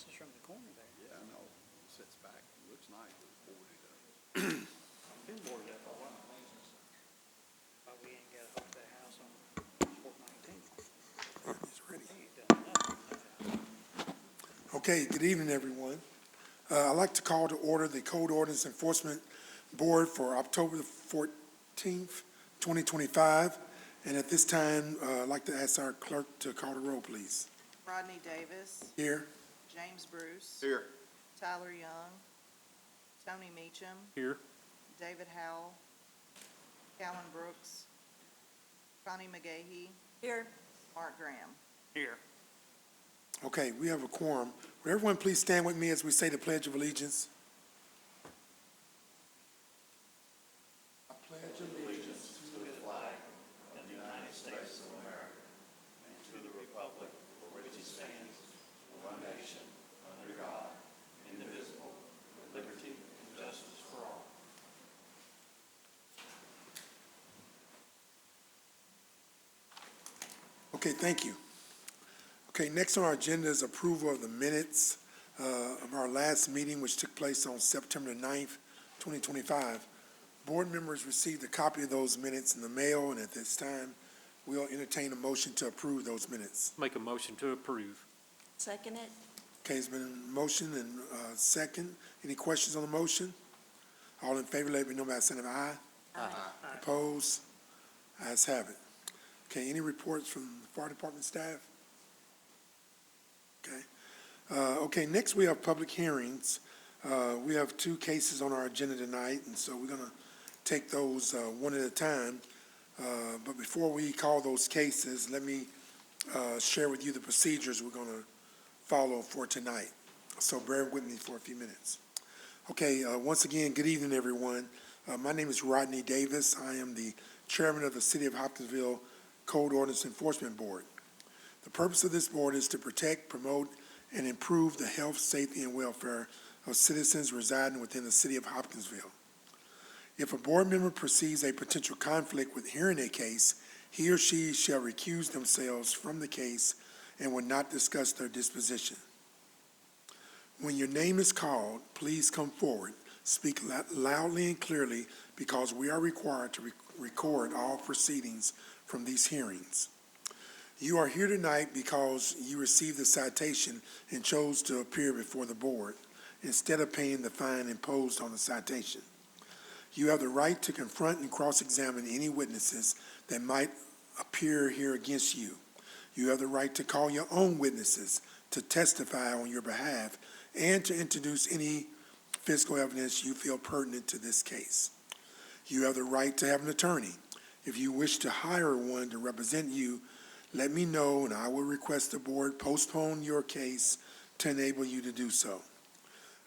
houses from the corner there. Yeah, I know. Sits back, looks nice, but it's boarded up. Been boarded up for a while. But we ain't got to hook that house on Fort 19. He's ready. He ain't done nothing to that house. Okay, good evening, everyone. I'd like to call to order the Code Ordinance Enforcement Board for October the 14th, 2025. And at this time, I'd like to ask our clerk to call the roll, please. Rodney Davis, Here. James Bruce, Here. Tyler Young, Tony Meacham, Here. David Howell, Callan Brooks, Connie McGahee, Here. Mark Graham. Here. Okay, we have a quorum. Would everyone please stand with me as we say the Pledge of Allegiance? I pledge allegiance to the flag of the United States of America and to the republic for which it stands, one nation, under God, indivisible, with liberty and justice for all. Okay, thank you. Okay, next on our agenda is approval of the minutes of our last meeting, which took place on September 9th, 2025. Board members received a copy of those minutes in the mail, and at this time, we'll entertain a motion to approve those minutes. Make a motion to approve. Second it. Okay, it's been a motion and second. Any questions on the motion? All in favor, let me know by the sign of aye. Aye. Opposed? Ayes have it. Okay, any reports from the fire department staff? Okay. Okay, next we have public hearings. We have two cases on our agenda tonight, and so we're going to take those one at a time. But before we call those cases, let me share with you the procedures we're going to follow for tonight. So bear with me for a few minutes. Okay, once again, good evening, everyone. My name is Rodney Davis. I am the chairman of the City of Hopkinsville Code Ordinance Enforcement Board. The purpose of this board is to protect, promote, and improve the health, safety, and welfare of citizens residing within the City of Hopkinsville. If a board member perceives a potential conflict with hearing a case, he or she shall recuse themselves from the case and will not discuss their disposition. When your name is called, please come forward. Speak loudly and clearly because we are required to record all proceedings from these hearings. You are here tonight because you received the citation and chose to appear before the board instead of paying the fine imposed on the citation. You have the right to confront and cross-examine any witnesses that might appear here against you. You have the right to call your own witnesses to testify on your behalf and to introduce any physical evidence you feel pertinent to this case. You have the right to have an attorney. If you wish to hire one to represent you, let me know and I will request the board postpone your case to enable you to do so.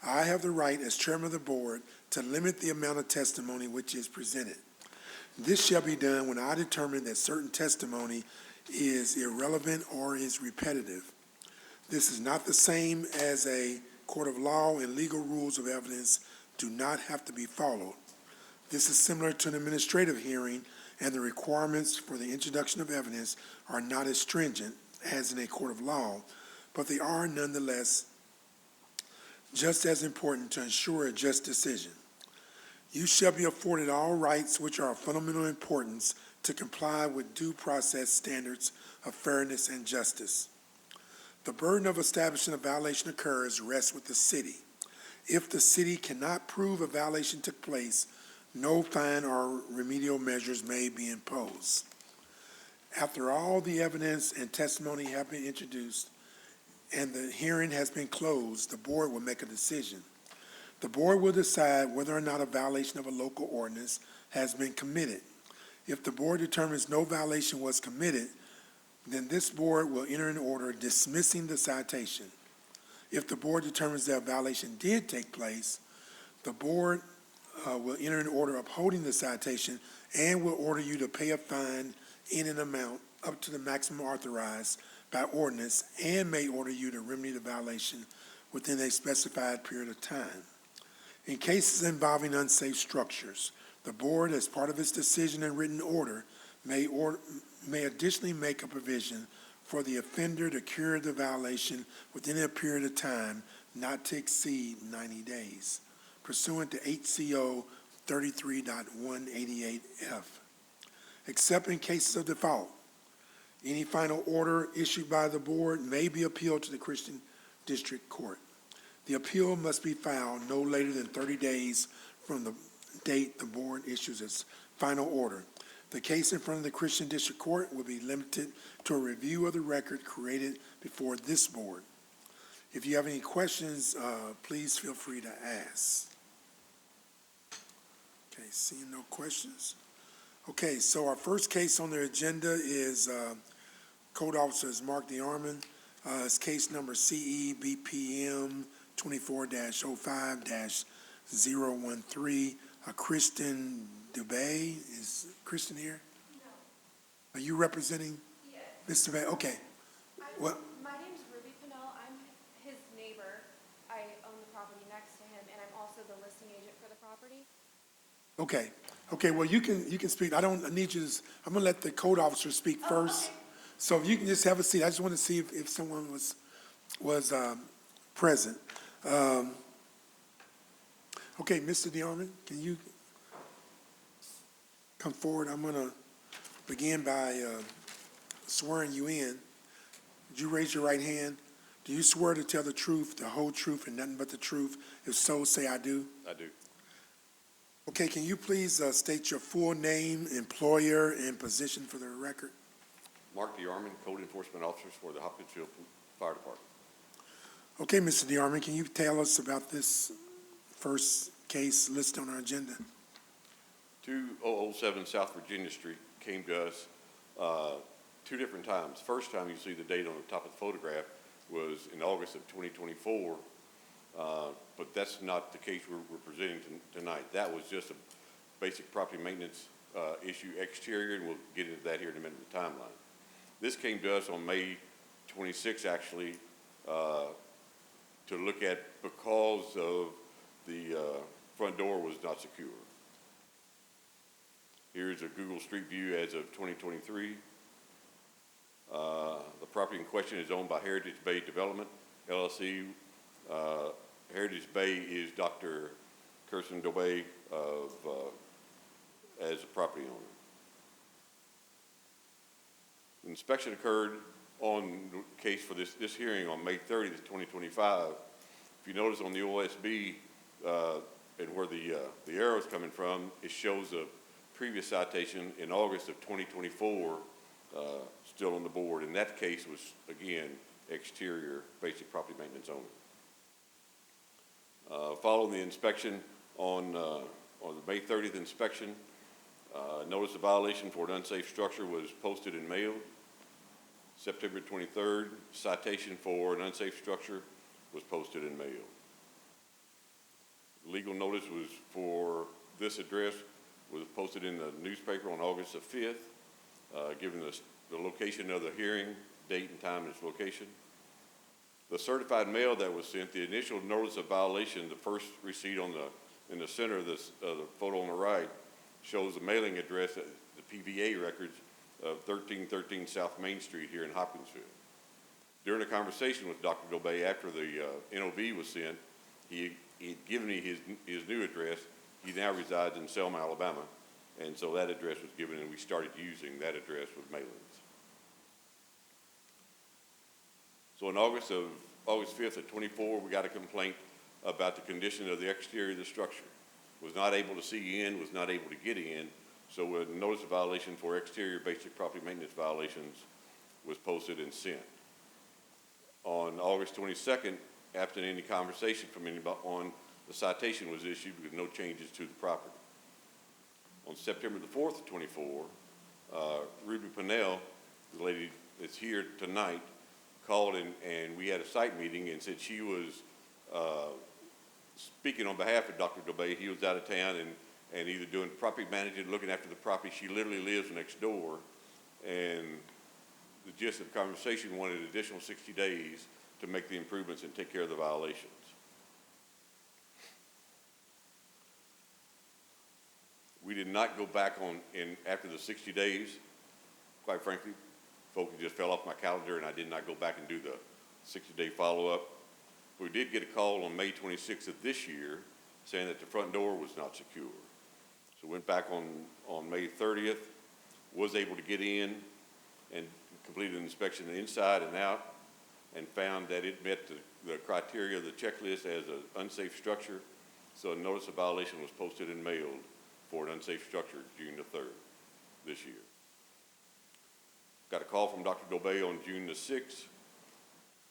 I have the right as chairman of the board to limit the amount of testimony which is presented. This shall be done when I determine that certain testimony is irrelevant or is repetitive. This is not the same as a court of law, and legal rules of evidence do not have to be followed. This is similar to an administrative hearing, and the requirements for the introduction of evidence are not as stringent as in a court of law, but they are nonetheless just as important to ensure a just decision. You shall be afforded all rights which are of fundamental importance to comply with due process standards of fairness and justice. The burden of establishing a violation occurs rests with the city. If the city cannot prove a violation took place, no fine or remedial measures may be imposed. After all the evidence and testimony have been introduced and the hearing has been closed, the board will make a decision. The board will decide whether or not a violation of a local ordinance has been committed. If the board determines no violation was committed, then this board will enter an order dismissing the citation. If the board determines that a violation did take place, the board will enter an order upholding the citation and will order you to pay a fine in an amount up to the maximum authorized by ordinance and may order you to remedy the violation within a specified period of time. In cases involving unsafe structures, the board, as part of its decision and written order, may additionally make a provision for the offender to cure the violation within a period of time not to exceed 90 days pursuant to HCO 33.188F. Except in cases of default, any final order issued by the board may be appealed to the Christian District Court. The appeal must be filed no later than 30 days from the date the board issues its final order. The case in front of the Christian District Court will be limited to a review of the record created before this board. If you have any questions, please feel free to ask. Okay, seeing no questions. Okay, so our first case on the agenda is Code Officer Mark DeArmond. It's case number CEBPM 24-05-013. Kristen Dubay. Is Kristen here? No. Are you representing Yes. Ms. Dubay? Okay. What? My name's Ruby Pinnell. I'm his neighbor. I own the property next to him, and I'm also the listing agent for the property. Okay. Okay, well, you can speak. I need you to, I'm gonna let the code officer speak first. Okay. So if you can just have a seat. I just want to see if someone was present. Okay, Mr. DeArmond, can you come forward? I'm gonna begin by swearing you in. Would you raise your right hand? Do you swear to tell the truth, the whole truth, and nothing but the truth? If so, say I do. I do. Okay, can you please state your full name, employer, and position for the record? Mark DeArmond, Code Enforcement Officer for the Hopkinsville Fire Department. Okay, Mr. DeArmond, can you tell us about this first case listed on our agenda? 2007 South Virginia Street came to us two different times. First time you see the date on the top of the photograph was in August of 2024, but that's not the case we're presenting tonight. That was just a basic property maintenance issue exterior, and we'll get into that here in a minute, the timeline. This came to us on May 26, actually, to look at because of the front door was not secure. Here's a Google Street View as of 2023. The property in question is owned by Heritage Bay Development, LLC. Heritage Bay is Dr. Kirsten Dobey as a property owner. The inspection occurred on the case for this hearing on May 30th, 2025. If you notice on the OSB and where the arrow's coming from, it shows a previous citation in August of 2024 still on the board, and that case was, again, exterior basic property maintenance only. Following the inspection on the May 30th inspection, notice of violation for an unsafe structure was posted and mailed. September 23rd, citation for an unsafe structure was posted and mailed. Legal notice was for this address was posted in the newspaper on August the 5th, giving the location of the hearing, date and time and its location. The certified mail that was sent, the initial notice of violation, the first receipt in the center of the photo on the right, shows the mailing address, the PVA records of 1313 South Main Street here in Hopkinsville. During a conversation with Dr. Dobey after the NOV was sent, he had given me his new address. He now resides in Selma, Alabama, and so that address was given, and we started using that address with mailings. So on August 5th of 24, we got a complaint about the condition of the exterior of the structure. Was not able to see in, was not able to get in, so a notice of violation for exterior basic property maintenance violations was posted and sent. On August 22nd, absent any conversation from anybody the citation was issued with no changes to the property. On September the 4th of 24, Ruby Pinnell, the lady that's here tonight, called and we had a site meeting and said she was speaking on behalf of Dr. Dobey. He was out of town and either doing property management, looking after the property. She literally lives next door, and the gist of the conversation wanted an additional 60 days to make the improvements and take care of the violations. We did not go back after the 60 days, quite frankly, focus just fell off my calendar and I did not go back and do the 60-day follow-up. We did get a call on May 26th of this year saying that the front door was not secure. So went back on May 30th, was able to get in and completed an inspection inside and out, and found that it met the criteria of the checklist as an unsafe structure. So a notice of violation was posted and mailed for an unsafe structure June the 3rd this year. Got a call from Dr. Dobey on June the 6th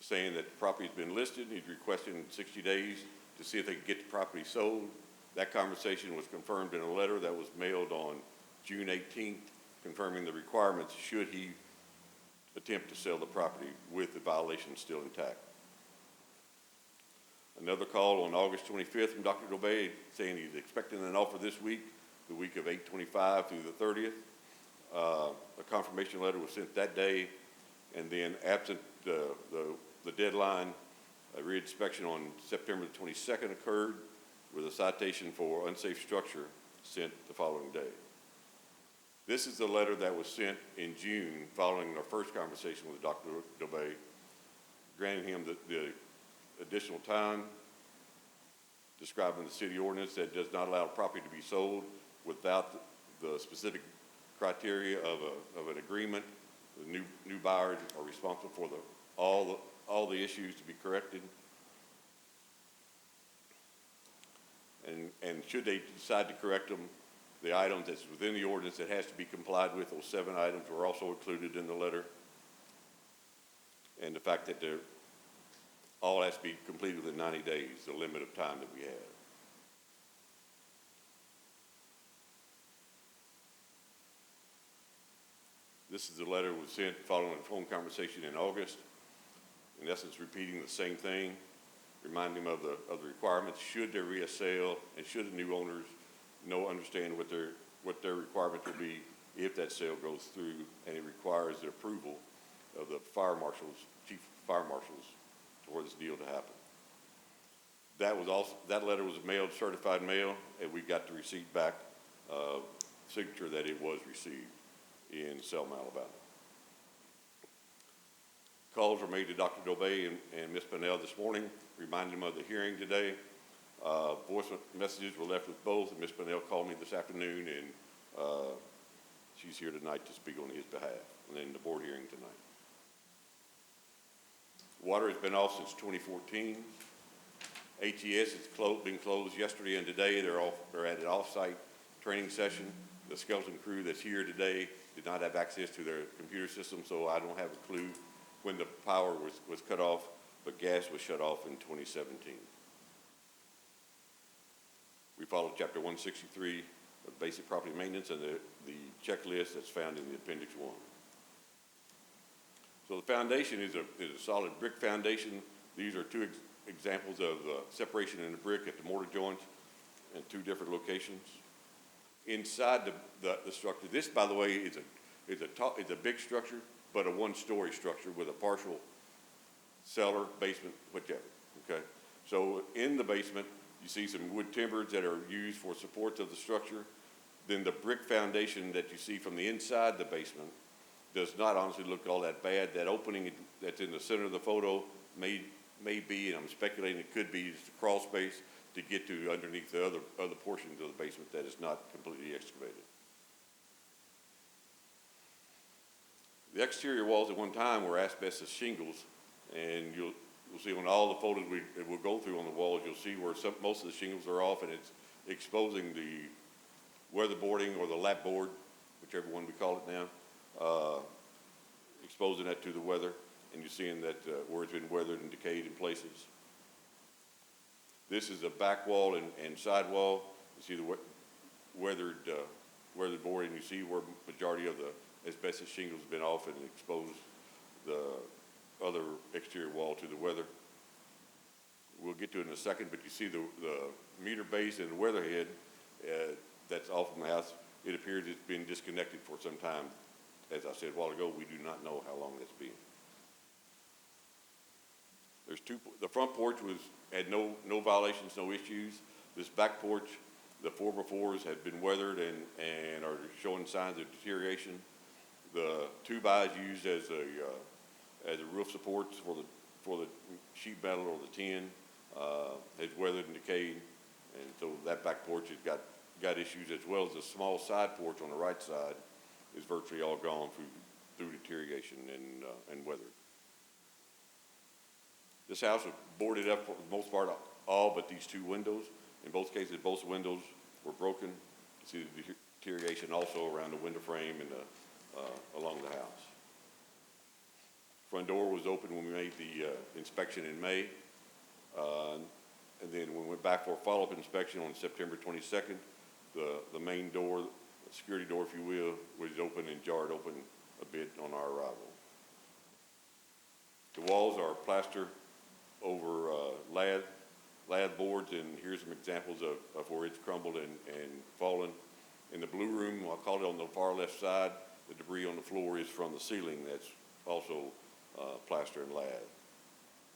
saying that the property's been listed. He's requesting 60 days to see if they can get the property sold. That conversation was confirmed in a letter that was mailed on June 18th, confirming the requirements should he attempt to sell the property with the violation still intact. Another call on August 25th from Dr. Dobey saying he's expecting an offer this week, the week of 8/25 through the 30th. A confirmation letter was sent that day, and then absent the deadline, a reinspection on September the 22nd occurred with a citation for unsafe structure sent the following day. This is the letter that was sent in June following our first conversation with Dr. Dobey, granting him the additional time, describing the city ordinance that does not allow property to be sold without the specific criteria of an agreement. The new buyers are responsible for all the issues to be corrected. And should they decide to correct them, the items that's within the ordinance that has to be complied with, those 7 items were also included in the letter. And the fact that all has to be completed within 90 days, the limit of time that we have. This is the letter was sent following a phone conversation in August, in essence repeating the same thing, reminding them of the requirements should there be a sale, and should the new owners understand what their requirements will be if that sale goes through, and it requires the approval of the chief fire marshals for this deal to happen. That letter was mailed, certified mail, and we got the receipt back, signature that it was received in Selma, Alabama. Calls were made to Dr. Dobey and Ms. Pennell this morning, reminding them of the hearing today. Voice messages were left with both, and Ms. Pennell called me this afternoon, and she's here tonight to speak on his behalf, and then the board hearing tonight. Water has been off since 2014. HES has been closed yesterday and today. They're at an off-site training session. The skeleton crew that's here today did not have access to their computer system, so I don't have a clue when the power was cut off, but gas was shut off in 2017. We followed Chapter 163 of Basic Property Maintenance and the checklist that's found in the Appendix 1. So the foundation is a solid brick foundation. These are two examples of separation in the brick at the mortar joints in 2 different locations. Inside the structure, this, by the way, is a big structure, but a 1-story structure with a partial cellar, basement, whichever, okay? So in the basement, you see some wood timbers that are used for supports of the structure. Then the brick foundation that you see from the inside the basement does not honestly look all that bad. That opening that's in the center of the photo may be, and I'm speculating it could be, just a crawl space to get to underneath the other portions of the basement that is not completely excavated. The exterior walls at one time were asbestos shingles, and you'll see on all the photos we'll go through on the walls, you'll see where most of the shingles are off, and it's exposing the weatherboarding or the lap board, whichever one we call it now, exposing that to the weather, and you're seeing that where it's been weathered and decayed in places. This is a back wall and side wall. You see the weathered board, and you see where majority of the asbestos shingles have been off and exposed the other exterior wall to the weather. We'll get to it in a second, but you see the meter base and the weatherhead that's off from the house. It appears it's been disconnected for some time. As I said a while ago, we do not know how long that's been. The front porch had no violations, no issues. This back porch, the 4x4s had been weathered and are showing signs of deterioration. The 2x used as a roof supports for the sheet metal or the tin, has weathered and decayed. And so that back porch has got issues, as well as the small side porch on the right side is virtually all gone through deterioration and weather. This house was boarded up for the most part, all but these 2 windows. In both cases, both windows were broken. You see the deterioration also around the window frame and along the house. Front door was open when we made the inspection in May. And then when we went back for a follow-up inspection on September 22nd, the main door, the security door, if you will, was open and jarred open a bit on our arrival. The walls are plaster over lath boards, and here's some examples of where it's crumbled and fallen. In the blue room, I'll call it on the far left side, the debris on the floor is from the ceiling that's also plaster and lath.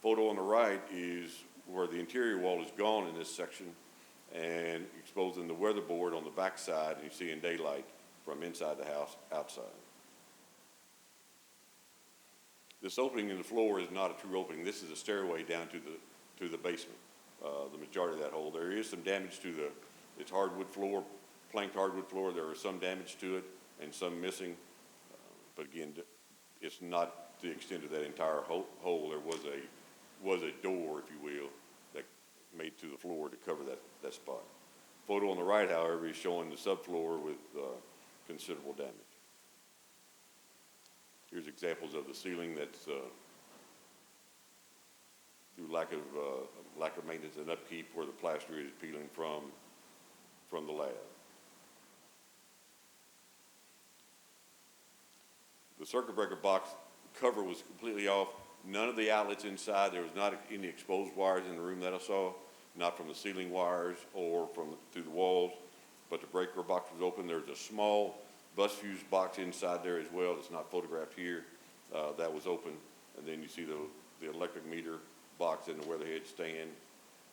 Photo on the right is where the interior wall is gone in this section and exposing the weatherboard on the back side, and you see in daylight from inside the house outside. This opening in the floor is not a true opening. This is a stairway down to the basement, the majority of that hole. There is some damage to it's hardwood floor, planked hardwood floor. There is some damage to it and some missing, but again, it's not the extent of that entire hole. There was a door, if you will, that made to the floor to cover that spot. Photo on the right, however, is showing the subfloor with considerable damage. Here's examples of the ceiling that's through lack of maintenance and upkeep, where the plaster is peeling from the lath. The circuit breaker box cover was completely off. None of the outlets inside. There was not any exposed wires in the room that I saw, not from the ceiling wires or through the walls, but the breaker box was open. There's a small bus fuse box inside there as well. It's not photographed here. That was open. And then you see the electric meter box and the weatherhead stand.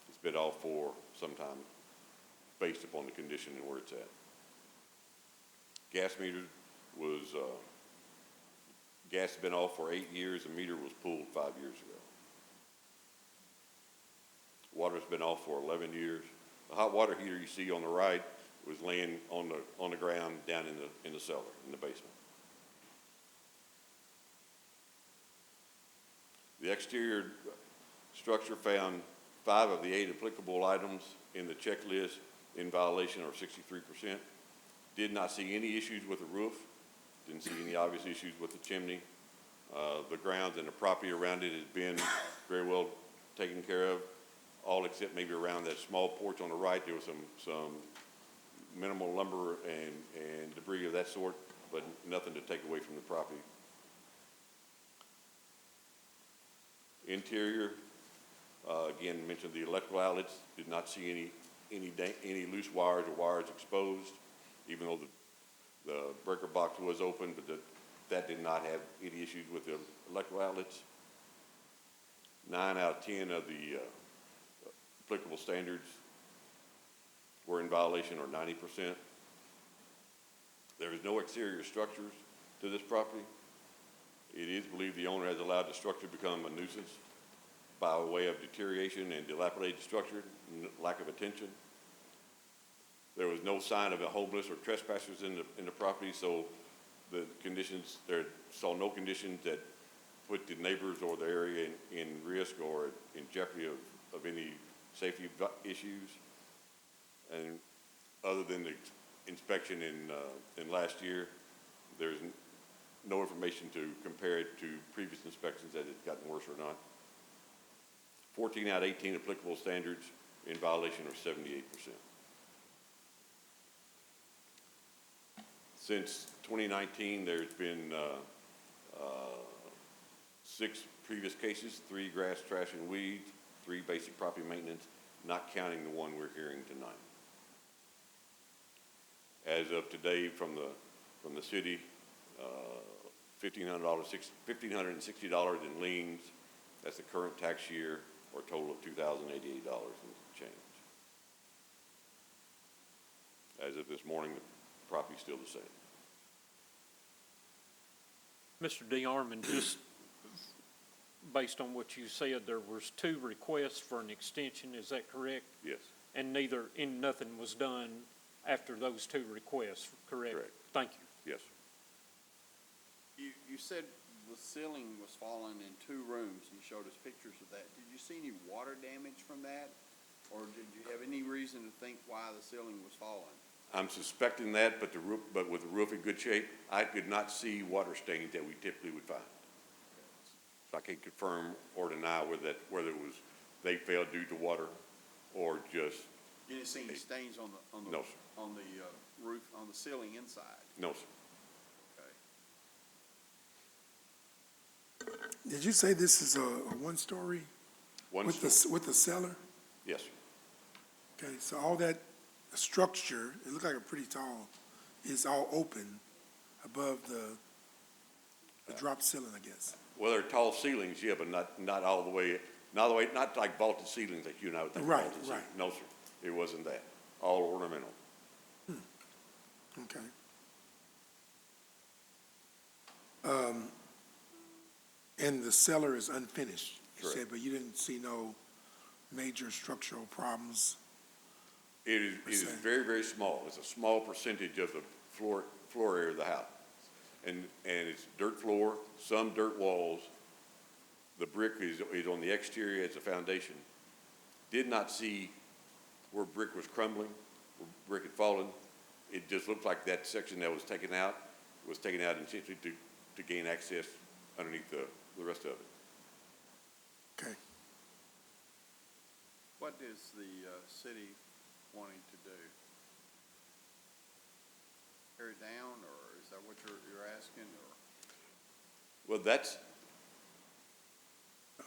It's been off for some time based upon the condition and where it's at. Gas meter gas has been off for 8 years. The meter was pulled 5 years ago. Water's been off for 11 years. The hot water heater you see on the right was laying on the ground down in the cellar, in the basement. The exterior structure found 5 of the 8 applicable items in the checklist in violation, or 63%. Did not see any issues with the roof. Didn't see any obvious issues with the chimney. The grounds and the property around it has been very well taken care of, all except maybe around that small porch on the right. There was some minimal lumber and debris of that sort, but nothing to take away from the property. Interior, again, mentioned the electrical outlets. Did not see any loose wires or wires exposed, even though the breaker box was open, but that did not have any issues with the electrical outlets. 9 out of 10 of the applicable standards were in violation, or 90%. There is no exterior structures to this property. It is believed the owner has allowed the structure to become a nuisance by way of deterioration and dilapidated structure, lack of attention. There was no sign of a homeless or trespassers in the property, so the conditions there saw no conditions that put the neighbors or the area in risk or in jeopardy of any safety issues. And other than the inspection in last year, there's no information to compare it to previous inspections that it's gotten worse or not. 14 out of 18 applicable standards in violation, or 78%. Since 2019, there's been 6 previous cases, 3 grass, trash, and weeds, 3 basic property maintenance, not counting the one we're hearing tonight. As of today, from the city, $1,560 in liens. That's the current tax year, or a total of $2,088 and change. As of this morning, the property's still the same. Mr. DeArmond, just based on what you said, there was 2 requests for an extension, is that correct? Yes, And nothing was done after those 2 requests, correct? Correct. Thank you. yes. You said the ceiling was falling in 2 rooms. You showed us pictures of that. Did you see any water damage from that? Or did you have any reason to think why the ceiling was falling? I'm suspecting that, but with the roof in good shape, I could not see water stains that we typically would find. So I can't confirm or deny whether it was they failed due to water or just, You didn't see any stains on the No, sir. on the roof, on the ceiling inside? no, sir. Okay. Did you say this is a one-story One with story. with the cellar? Yes, sir. Okay, so all that structure, it looked like a pretty tall, is all open above the drop ceiling, I guess. Well, there are tall ceilings, yeah, but not all the way, not like vaulted ceilings that you and I would think. Right, vaulted ceilings. right. No, sir, it wasn't that. All ornamental. Okay. And the cellar is unfinished, you Correct. said, but you didn't see no major structural problems? It is Percent. very, very small. It's a small percentage of the floor area of the house. And it's dirt floor, some dirt walls. The brick is on the exterior as a foundation. Did not see where brick was crumbling, where brick had fallen. It just looked like that section that was taken out intentionally to gain access underneath the rest of it. Okay. What is the city wanting to do? Tear it down, or is that what you're asking, or? Well, that's,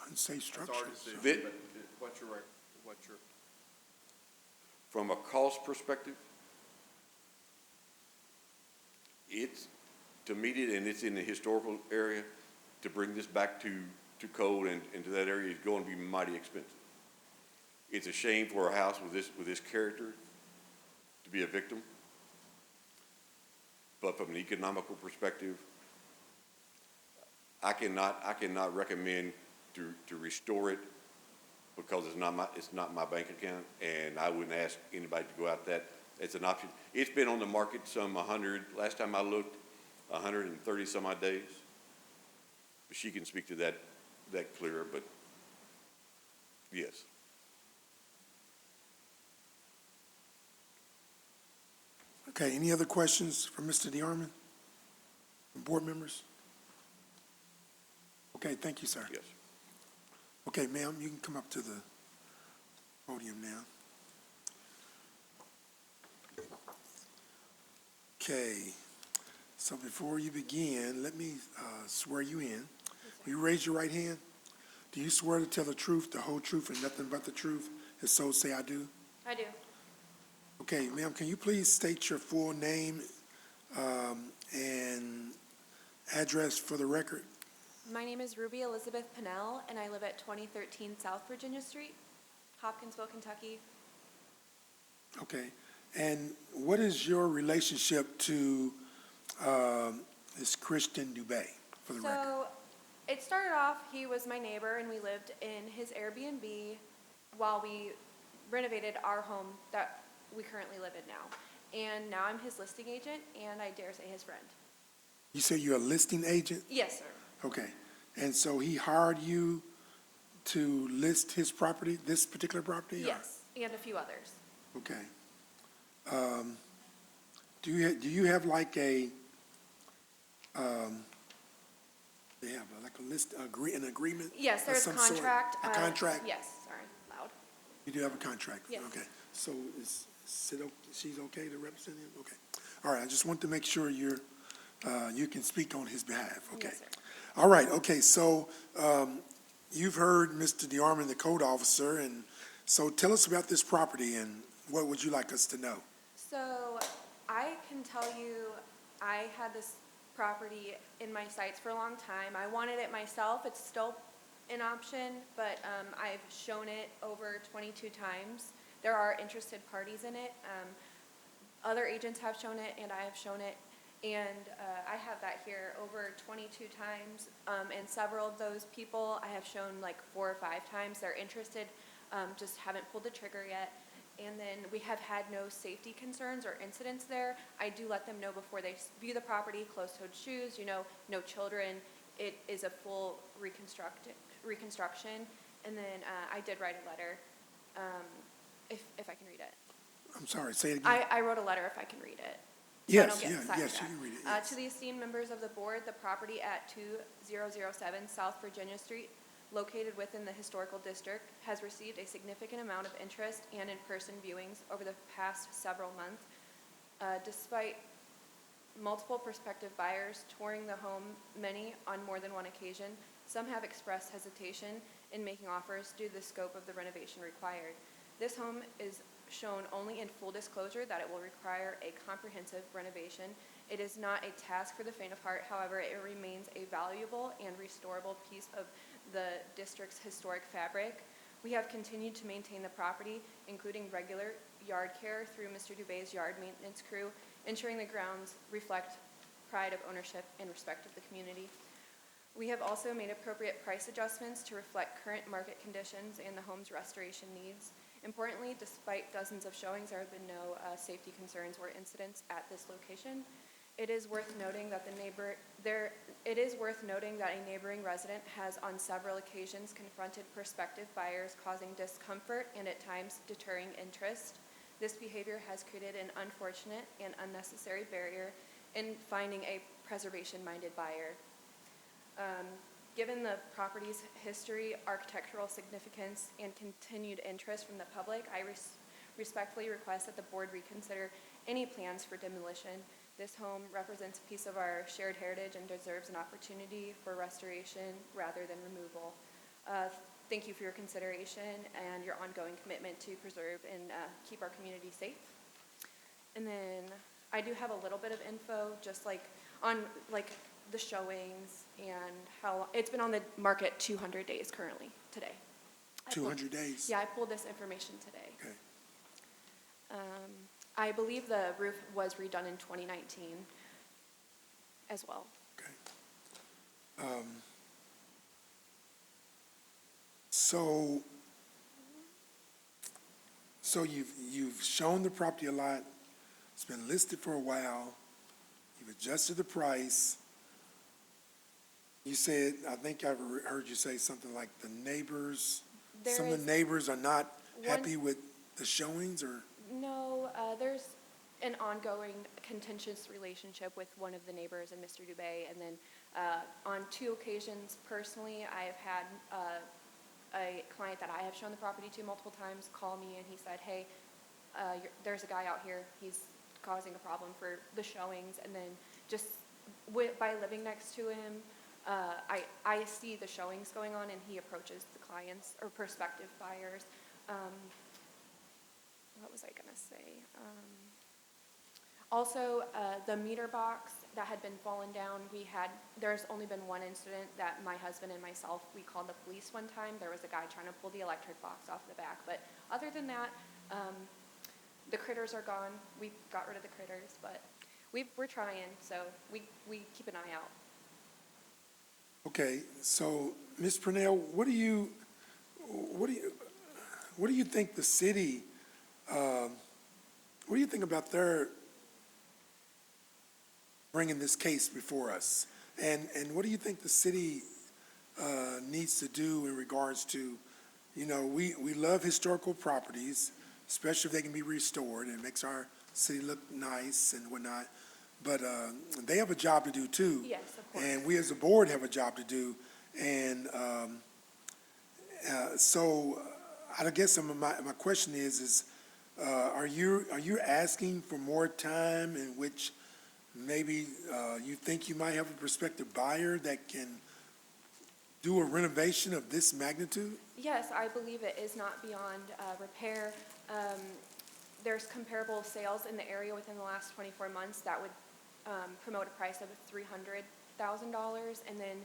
Unsafe That's structure. our so- decision, but what's your, from a cost perspective, it's, to meet it, and it's in the historical area, to bring this back to code and to that area is going to be mighty expensive. It's a shame for a house with this character to be a victim. But from an economical perspective, I cannot recommend to restore it because it's not my bank account, and I wouldn't ask anybody to go out that. It's an option. It's been on the market last time I looked, 130 some odd days. She can speak to that clearer, but yes. Okay, any other questions for Mr. DeArmond? From board members? Okay, thank you, sir. Yes. Okay, ma'am, you can come up to the podium now. Okay, so before you begin, let me swear you in. Will you raise your right hand? Do you swear to tell the truth, the whole truth, and nothing but the truth? If so, say I do. I do. Okay, ma'am, can you please state your full name and address for the record? My name is Ruby Elizabeth Pennell, and I live at 2013 South Virginia Street, Hopkinsville, Kentucky. Okay, and what is your relationship to this Christian Dubé, for the record? So it started off, he was my neighbor, and we lived in his Airbnb while we renovated our home that we currently live in now. And now I'm his listing agent, and I dare say his friend. You say you're a listing agent? Yes, sir. Okay, and so he hired you to list his property, this particular property? or- Yes, and a few others. Okay. Do you have like a, they have like a list, an agreement? Yes, of there's a some sort? contract. A contract? Yes, sorry, loud. You do have a contract? Yes. Okay, so she's okay to represent him? Okay. All right, I just want to make sure you can speak on his behalf, okay? Yes, sir. All right, okay, so you've heard Mr. DeArmond, the code officer, and so tell us about this property and what would you like us to know? So I can tell you, I had this property in my sights for a long time. I wanted it myself. It's still an option, but I've shown it over 22 times. There are interested parties in it. Other agents have shown it, and I have shown it. And I have that here over 22 times, and several of those people I have shown like 4 or 5 times they're interested, just haven't pulled the trigger yet. And then we have had no safety concerns or incidents there. I do let them know before they view the property, closed-toed shoes, no children. It is a full reconstruction. And then I did write a letter, if I can read it. I'm sorry, say it again. I wrote a letter if I can read it. Yes, get yes, sidetracked. you can read it, yes. To the esteemed members of the board, the property at 2007 South Virginia Street, located within the historical district, has received a significant amount of interest and in-person viewings over the past several months. Despite multiple prospective buyers touring the home, many on more than one occasion, some have expressed hesitation in making offers due to the scope of the renovation required. This home is shown only in full disclosure that it will require a comprehensive renovation. It is not a task for the faint of heart, however, it remains a valuable and restorable piece of the district's historic fabric. We have continued to maintain the property, including regular yard care through Mr. Dubé's yard maintenance crew, ensuring the grounds reflect pride of ownership and respect of the community. We have also made appropriate price adjustments to reflect current market conditions and the home's restoration needs. Importantly, despite dozens of showings, there have been no safety concerns or incidents at this location. It is worth noting that a neighboring resident has on several occasions confronted prospective buyers, causing discomfort and at times deterring interest. This behavior has created an unfortunate and unnecessary barrier in finding a preservation-minded buyer. Given the property's history, architectural significance, and continued interest from the public, I respectfully request that the board reconsider any plans for demolition. This home represents a piece of our shared heritage and deserves an opportunity for restoration rather than removal. Thank you for your consideration and your ongoing commitment to preserve and keep our community safe. And then I do have a little bit of info, just on the showings and how it's been on the market 200 days currently today. 200 days? Yeah, I pulled this information today. Okay. I believe the roof was redone in 2019 as well. Okay. So you've shown the property a lot. It's been listed for a while. You've adjusted the price. You said, I think I heard you say something like the neighbors, some of the neighbors are not happy with the showings, or? No, there's an ongoing contentious relationship with one of the neighbors and Mr. Dubé, and then on 2 occasions personally, I've had a client that I have shown the property to multiple times call me and he said, hey, there's a guy out here, he's causing a problem for the showings, and then just by living next to him, I see the showings going on and he approaches the clients or prospective buyers. What was I gonna say? Also, the meter box that had been fallen down, there's only been one incident that my husband and myself, we called the police one time. There was a guy trying to pull the electric box off the back. But other than that, the critters are gone. We got rid of the critters, but we're trying, so we keep an eye out. Okay, so Ms. Purnell, what do you think the city, what do you think about their bringing this case before us? And what do you think the city needs to do in regards to, we love historical properties, especially if they can be restored, and it makes our city look nice and whatnot. But they have a job to do too. Yes, of course. And we as a board have a job to do. And so I guess my question is are you asking for more time in which maybe you think you might have a prospective buyer that can do a renovation of this magnitude? Yes, I believe it is not beyond repair. There's comparable sales in the area within the last 24 months that would promote a price of $300,000, and then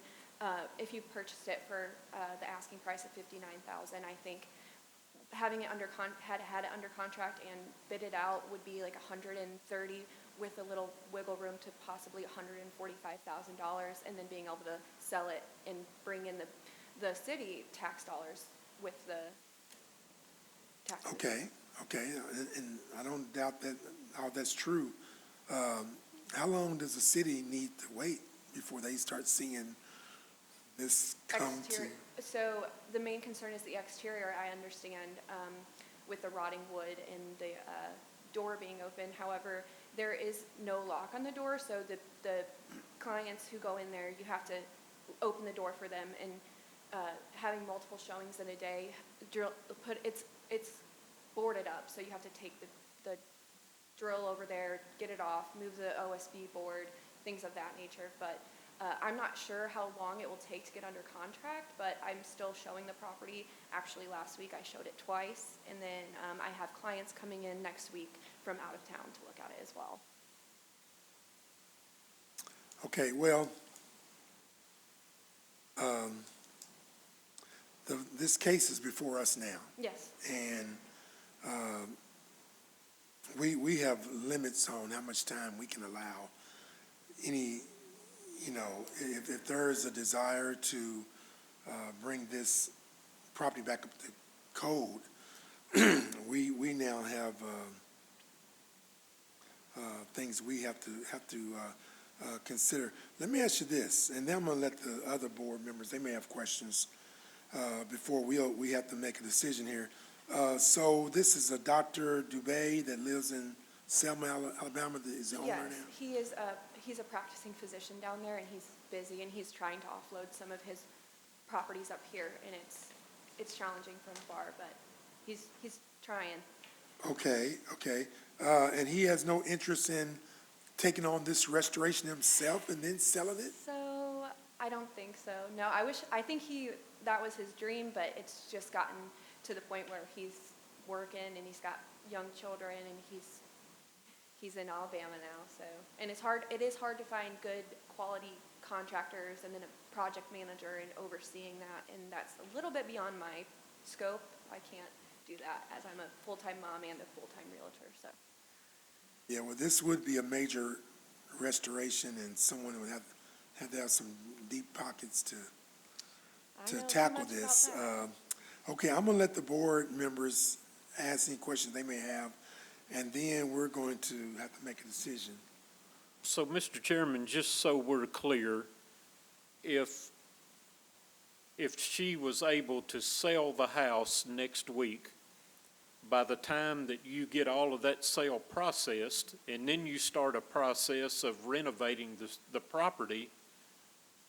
if you purchased it for the asking price of $59,000, I think having it had it under contract and bid it out would be like 130 with a little wiggle room to possibly $145,000, and then being able to sell it and bring in the city tax dollars with the taxes. Okay, and I don't doubt that, all that's true. How long does the city need to wait before they start seeing this come to? Exterior, so the main concern is the exterior, I understand, with the rotting wood and the door being open. However, there is no lock on the door, so the clients who go in there, you have to open the door for them, and having multiple showings in a day, it's boarded up, so you have to take the drill over there, get it off, move the OSB board, things of that nature. But I'm not sure how long it will take to get under contract, but I'm still showing the property. Actually, last week I showed it twice, and then I have clients coming in next week from out of town to look at it as well. Okay, well, this case is before us now, Yes. and we have limits on how much time we can allow any, if there is a desire to bring this property back up to code, we now have things we have to consider. Let me ask you this, and then I'm going to let the other board members, they may have questions before we have to make a decision here. So this is a Dr. Dubé that lives in Selma, Alabama, that is the owner now? Yes, he's a practicing physician down there, and he's busy, and he's trying to offload some of his properties up here, and it's challenging from afar, but he's trying. Okay. And he has no interest in taking on this restoration himself and then selling it? So, I don't think so. No, I think that was his dream, but it's just gotten to the point where he's working and he's got young children and he's in Alabama now, so. And it is hard to find good quality contractors and then a project manager and overseeing that, and that's a little bit beyond my scope. I can't do that as I'm a full-time mom and a full-time realtor, so. Yeah, well, this would be a major restoration, and someone would have to have some deep pockets to I know too tackle much about this. that. Okay, I'm gonna let the board members ask any questions they may have, and then we're going to have to make a decision. So, Mr. Chairman, just so we're clear, if she was able to sell the house next week, by the time that you get all of that sale processed, and then you start a process of renovating the property,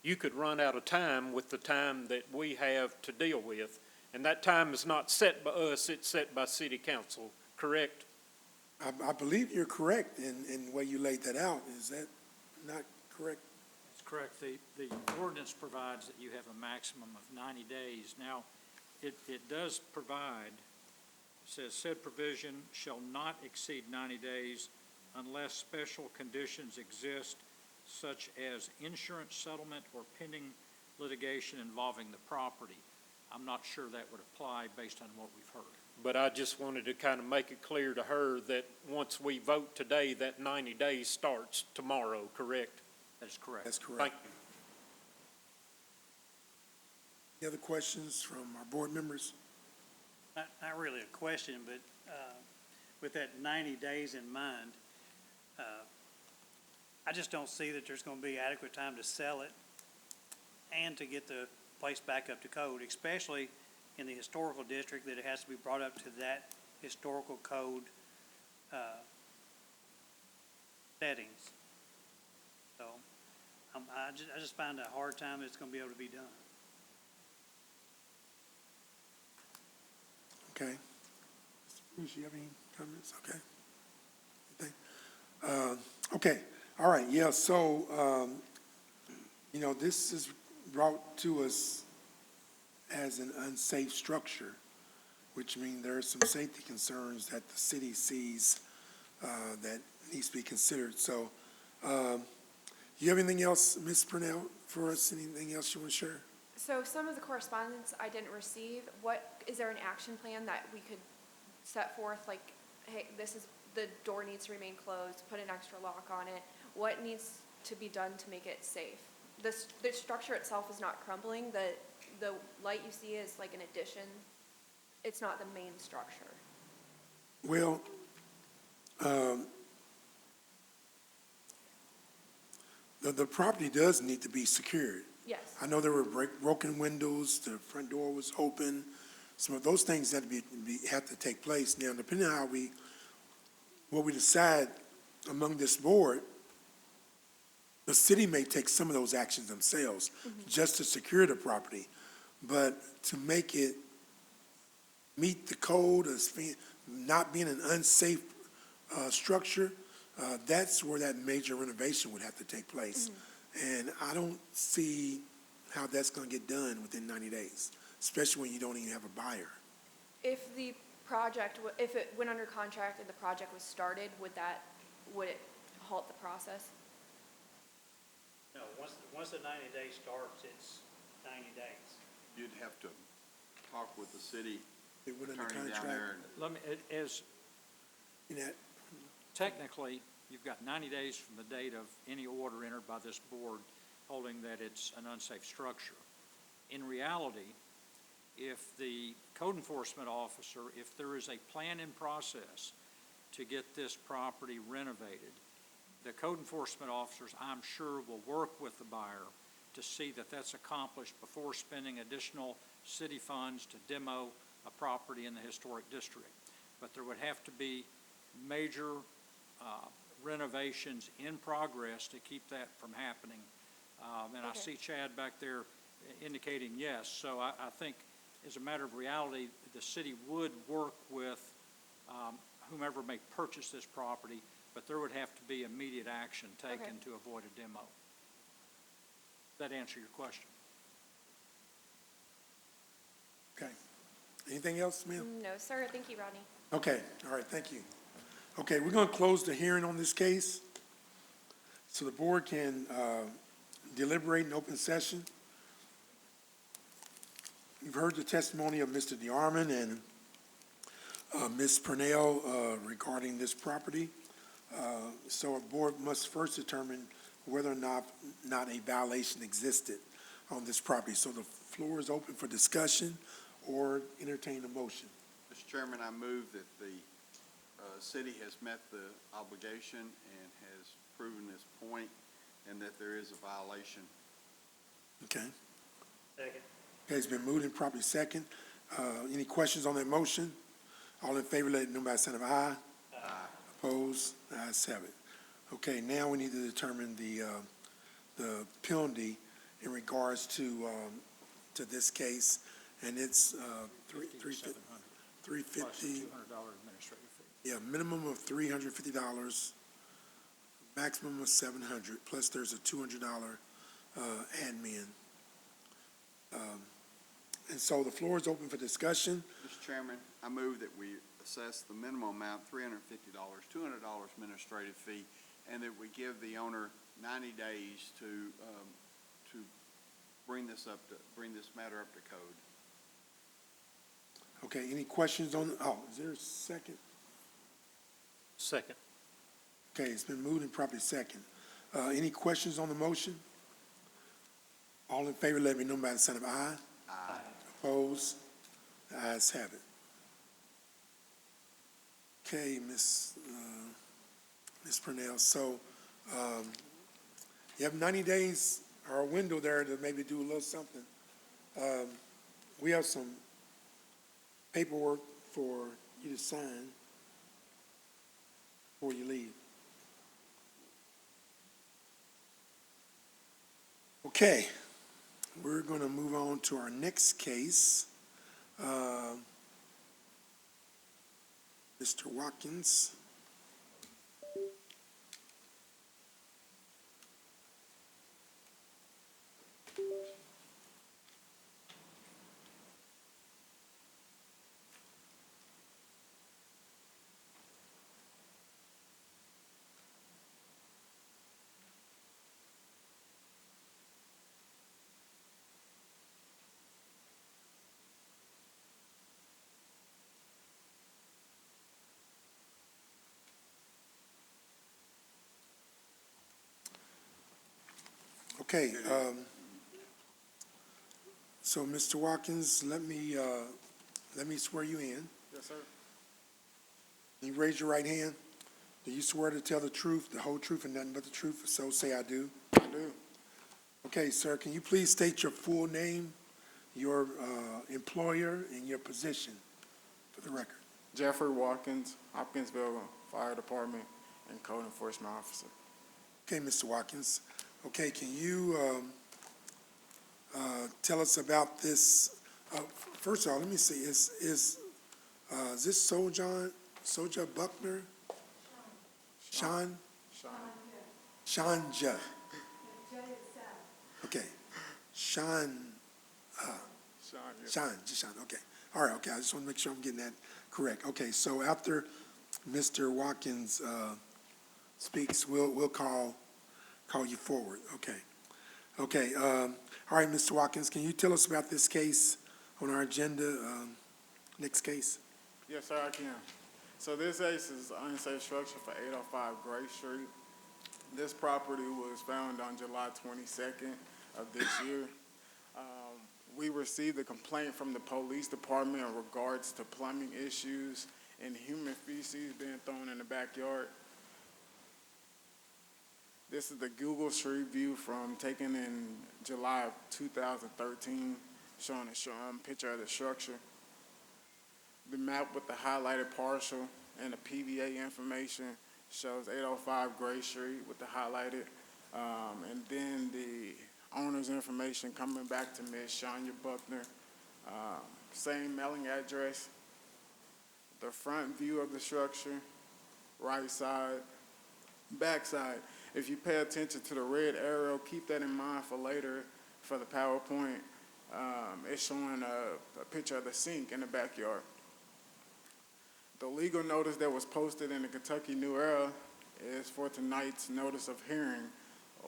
you could run out of time with the time that we have to deal with. And that time is not set by us, it's set by city council, correct? I believe you're correct in the way you laid that out. Is that not correct? That's correct. The ordinance provides that you have a maximum of 90 days. Now, it does provide, it says, said provision shall not exceed 90 days unless special conditions exist, such as insurance settlement or pending litigation involving the property. I'm not sure that would apply based on what we've heard. But I just wanted to kind of make it clear to her that once we vote today, that 90 days starts tomorrow, correct? That is correct. That's correct. Thank you. Any other questions from our board members? Not really a question, but with that 90 days in mind, I just don't see that there's going to be adequate time to sell it and to get the place back up to code, especially in the historical district, that it has to be brought up to that historical code settings. So I just find a hard time that it's going to be able to be done. Okay. Mr. Bruce, you have any comments? Okay. Anything? Okay, all right, yeah, so, this is brought to us as an unsafe structure, which means there are some safety concerns that the city sees that needs to be considered. So, you have anything else, Ms. Purnell, for us? Anything else you want to share? So some of the correspondence I didn't receive. What is there an action plan that we could set forth, like, hey, the door needs to remain closed, put an extra lock on it? What needs to be done to make it safe? The structure itself is not crumbling, the light you see is like an addition. It's not the main structure. Well, the property does need to be secured. Yes. I know there were broken windows, the front door was open. Some of those things had to have to take place. Now, depending on what we decide among this board, the city may take some of those actions themselves just to secure the property. But to make it meet the code as not being an unsafe structure, that's where that major renovation would have to take place. And I don't see how that's going to get done within 90 days, especially when you don't even have a buyer. If the project, if it went under contract and the project was started, would it halt the process? No, once the 90 days starts, it's 90 days. You'd have to talk with the city It went under attorney down contract. there. Let me, In that, technically, you've got 90 days from the date of any order entered by this board holding that it's an unsafe structure. In reality, if the code enforcement officer, if there is a plan in process to get this property renovated, the code enforcement officers, I'm sure, will work with the buyer to see that that's accomplished before spending additional city funds to demo a property in the historic district. But there would have to be major renovations in progress to keep that from happening. And I Okay. see Chad back there indicating yes. So I think, as a matter of reality, the city would work with whomever may purchase this property, but there would have to be immediate action taken to avoid a demo. Does that answer your question? okay. Anything else, ma'am? No, sir. Thank you, Rodney. Okay, all right, thank you. Okay, we're going to close the hearing on this case so the board can deliberate in open session. You've heard the testimony of Mr. DeArmond and Ms. Purnell regarding this property. So a board must first determine whether or not a violation existed on this property. So the floor is open for discussion or entertain a motion. Mr. Chairman, I move that the city has met the obligation and has proven this point, and that there is a violation. Okay? Second. Okay, it's been moved and properly second. Any questions on that motion? All in favor, let it know by the sign of aye. Aye. Opposed? Ayes have it. Okay, now we need to determine the penalty in regards to this case, and it's $350. Plus a $200 administrative fee. Yeah, minimum of $350, maximum of $700, plus there's a $200 admin. And so the floor is open for discussion. Mr. Chairman, I move that we assess the minimum amount, $350, $200 administrative fee, and that we give the owner 90 days to bring this matter up to code. Okay, any questions on, is there a second? Second. Okay, it's been moved and properly second. Any questions on the motion? All in favor, let me know by the sign of aye. Aye. Opposed? The ayes have it. Okay, Ms. Purnell, so you have 90 days, or a window there to maybe do a little something. We have some paperwork for you to sign before you leave. Okay, we're going to move on to our next case. Mr. Watkins. Okay, so Mr. Watkins, let me swear you in. Yes, sir. You raise your right hand. Do you swear to tell the truth, the whole truth, and nothing but the truth? If so, say I do. I do. Okay, sir, can you please state your full name, your employer, and your position for the record? Jeffrey Watkins, Hopkinsville Fire Department, and Code Enforcement Officer. Okay, Mr. Watkins. Okay, can you tell us about this? First of all, let me see. Is this Soja Buckner? Sean? Shanja. Okay. Sean, Sean, just Sean, okay. All right, okay, I just want to make sure I'm getting that correct. Okay, so after Mr. Watkins speaks, we'll call you forward, okay. Okay, all right, Mr. Watkins, can you tell us about this case on our agenda, next case? Yes, sir, I can. So this case is unsafe structure for 805 Gray Street. This property was found on July 22nd of this year. We received a complaint from the police department in regards to plumbing issues and human feces being thrown in the backyard. This is the Google Street view taken in July of 2013, showing a picture of the structure. The map with the highlighted parcel and the PVA information shows 805 Gray Street with the highlighted, and then the owner's information coming back to Ms. Shania Buckner. Same mailing address, the front view of the structure, right side, back side. If you pay attention to the red arrow, keep that in mind for later for the PowerPoint. It's showing a picture of the sink in the backyard. The legal notice that was posted in the Kentucky New Era is for tonight's notice of hearing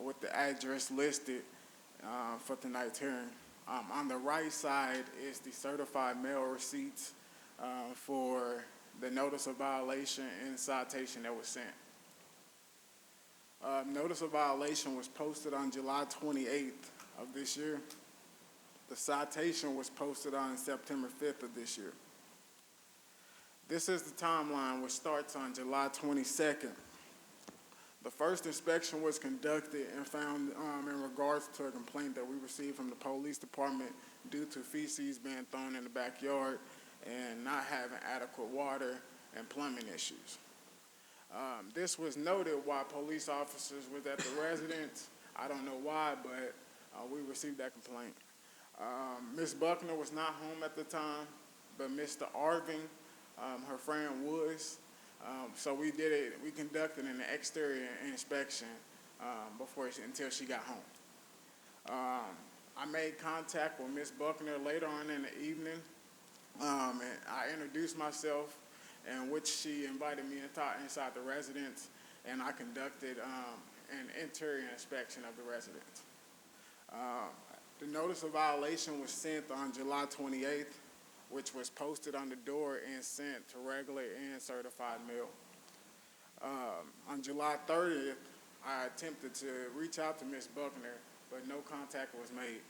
with the address listed for tonight's hearing. On the right side is the certified mail receipts for the notice of violation and citation that was sent. Notice of violation was posted on July 28th of this year. The citation was posted on September 5th of this year. This is the timeline, which starts on July 22nd. The first inspection was conducted and found in regards to a complaint that we received from the police department due to feces being thrown in the backyard and not having adequate water and plumbing issues. This was noted while police officers was at the residence. I don't know why, but we received that complaint. Ms. Buckner was not home at the time, but Mr. Arvin, her friend, was. So we conducted an exterior inspection until she got home. I made contact with Ms. Buckner later on in the evening, and I introduced myself, in which she invited me inside the residence, and I conducted an interior inspection of the residence. The notice of violation was sent on July 28th, which was posted on the door and sent to regular and certified mail. On July 30th, I attempted to reach out to Ms. Buckner, but no contact was made.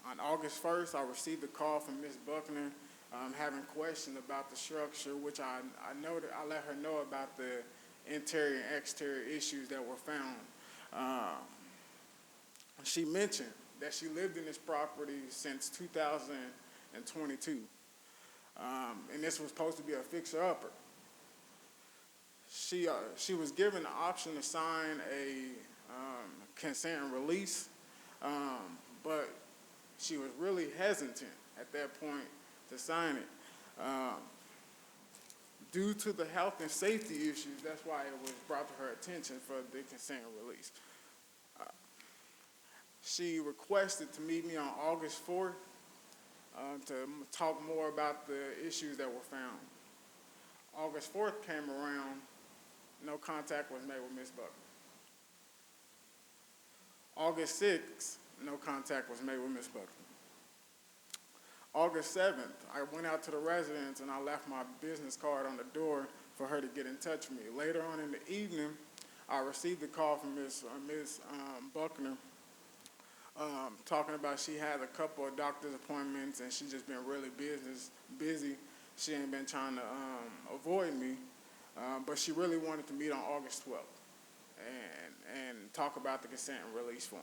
On August 1st, I received a call from Ms. Buckner having questions about the structure, which I let her know about the interior and exterior issues that were found. She mentioned that she lived in this property since 2022, and this was supposed to be a fixer-upper. She was given the option to sign a consent and release, but she was really hesitant at that point to sign it. Due to the health and safety issues, that's why it was brought to her attention for the consent and release. She requested to meet me on August 4th to talk more about the issues that were found. August 4th came around, no contact was made with Ms. Buckner. August 6th, no contact was made with Ms. Buckner. August 7th, I went out to the residence and I left my business card on the door for her to get in touch with me. Later on in the evening, I received a call from Ms. Buckner, talking about she had a couple of doctor's appointments and she just been really busy. She ain't been trying to avoid me, but she really wanted to meet on August 12th and talk about the consent and release form.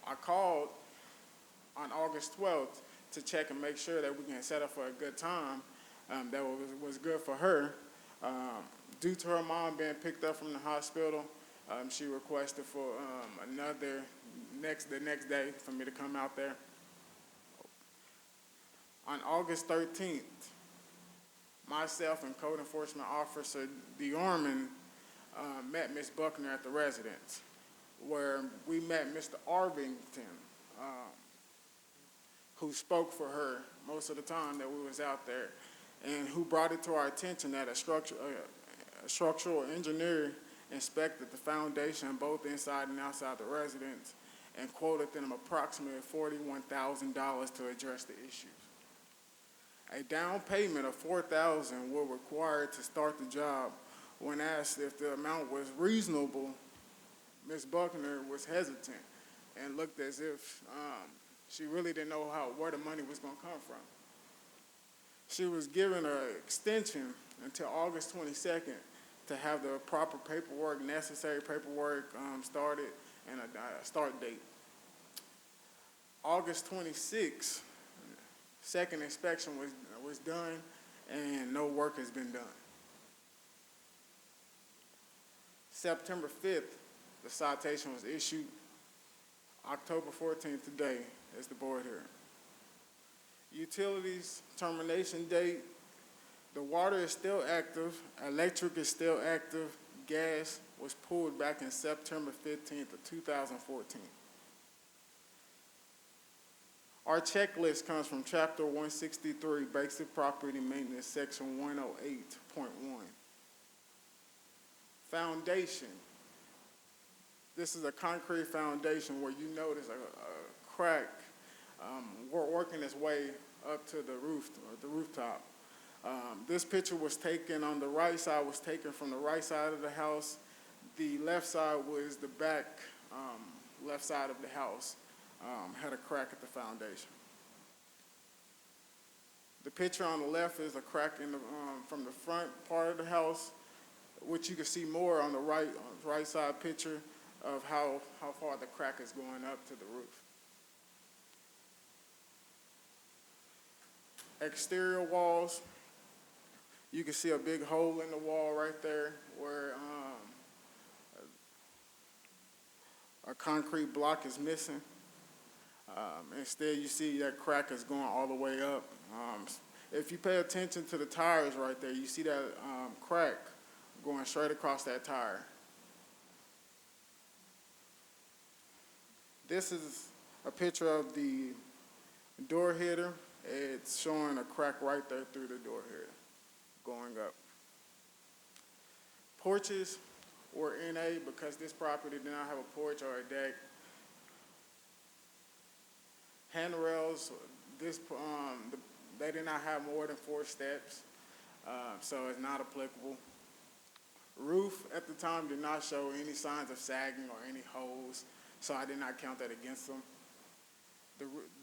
I called on August 12th to check and make sure that we can set up for a good time that was good for her. Due to her mom being picked up from the hospital, she requested for the next day for me to come out there. On August 13th, myself and Code Enforcement Officer DeOrman met Ms. Buckner at the residence, where we met Mr. Arvington, who spoke for her most of the time that we was out there, and who brought it to our attention that a structural engineer inspected the foundation both inside and outside the residence and quoted them approximately $41,000 to address the issues. A down payment of $4,000 were required to start the job. When asked if the amount was reasonable, Ms. Buckner was hesitant and looked as if she really didn't know where the money was going to come from. She was given an extension until August 22nd to have the proper paperwork, necessary paperwork started, and a start date. August 26th, second inspection was done, and no work has been done. September 5th, the citation was issued. October 14th today is the board hearing. Utilities termination date, the water is still active, electric is still active, gas was pulled back in September 15th of 2014. Our checklist comes from Chapter 163, Basic Property Maintenance, Section 108.1. Foundation. This is a concrete foundation where you notice a crack working its way up to the rooftop. This picture was taken on the right side, was taken from the right side of the house. The left side was the back left side of the house, had a crack at the foundation. The picture on the left is a crack from the front part of the house, which you can see more on the right side picture of how far the crack is going up to the roof. Exterior walls, you can see a big hole in the wall right there where a concrete block is missing. Instead, you see that crack is going all the way up. If you pay attention to the tires right there, you see that crack going straight across that tire. This is a picture of the door header. It's showing a crack right there through the door header going up. Porches were NA because this property did not have a porch or a deck. Handrails, they did not have more than 4 steps, so it's not applicable. Roof at the time did not show any signs of sagging or any holes, so I did not count that against them.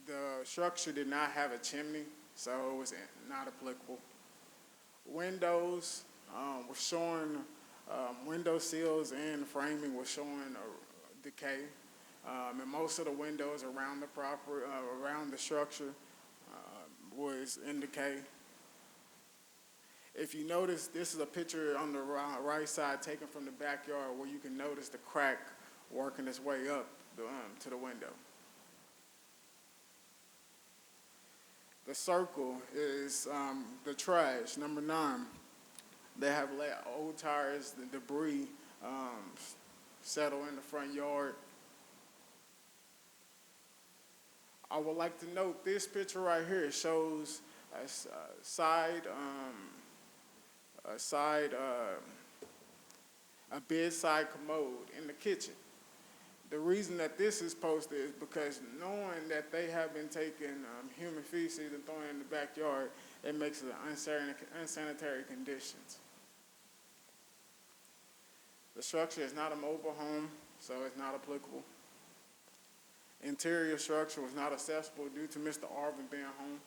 The structure did not have a chimney, so it was not applicable. Windows were showing, window sills and framing was showing decay. And most of the windows around the structure was in decay. If you notice, this is a picture on the right side taken from the backyard where you can notice the crack working its way up to the window. The circle is the trash, number 9. They have let old tires, the debris settle in the front yard. I would like to note this picture right here. It shows a bedside commode in the kitchen. The reason that this is posted is because knowing that they have been taking human feces and throwing it in the backyard, it makes it unsanitary conditions. The structure is not a mobile home, so it's not applicable. Interior structure was not accessible due to Mr. Arvin being home.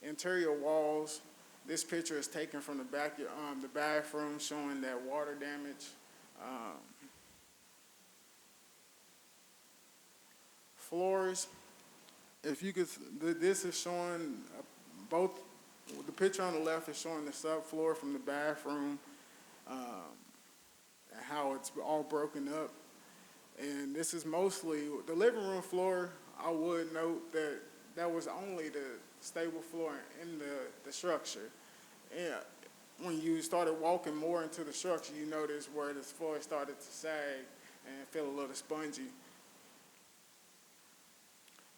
Interior walls, this picture is taken from the bathroom showing that water damage. Floors, if you could, this is showing both, the picture on the left is showing the subfloor from the bathroom, and how it's all broken up. And this is mostly, the living room floor, I would note that that was only the stable floor in the structure. And when you started walking more into the structure, you notice where this floor started to sag and feel a little spongy.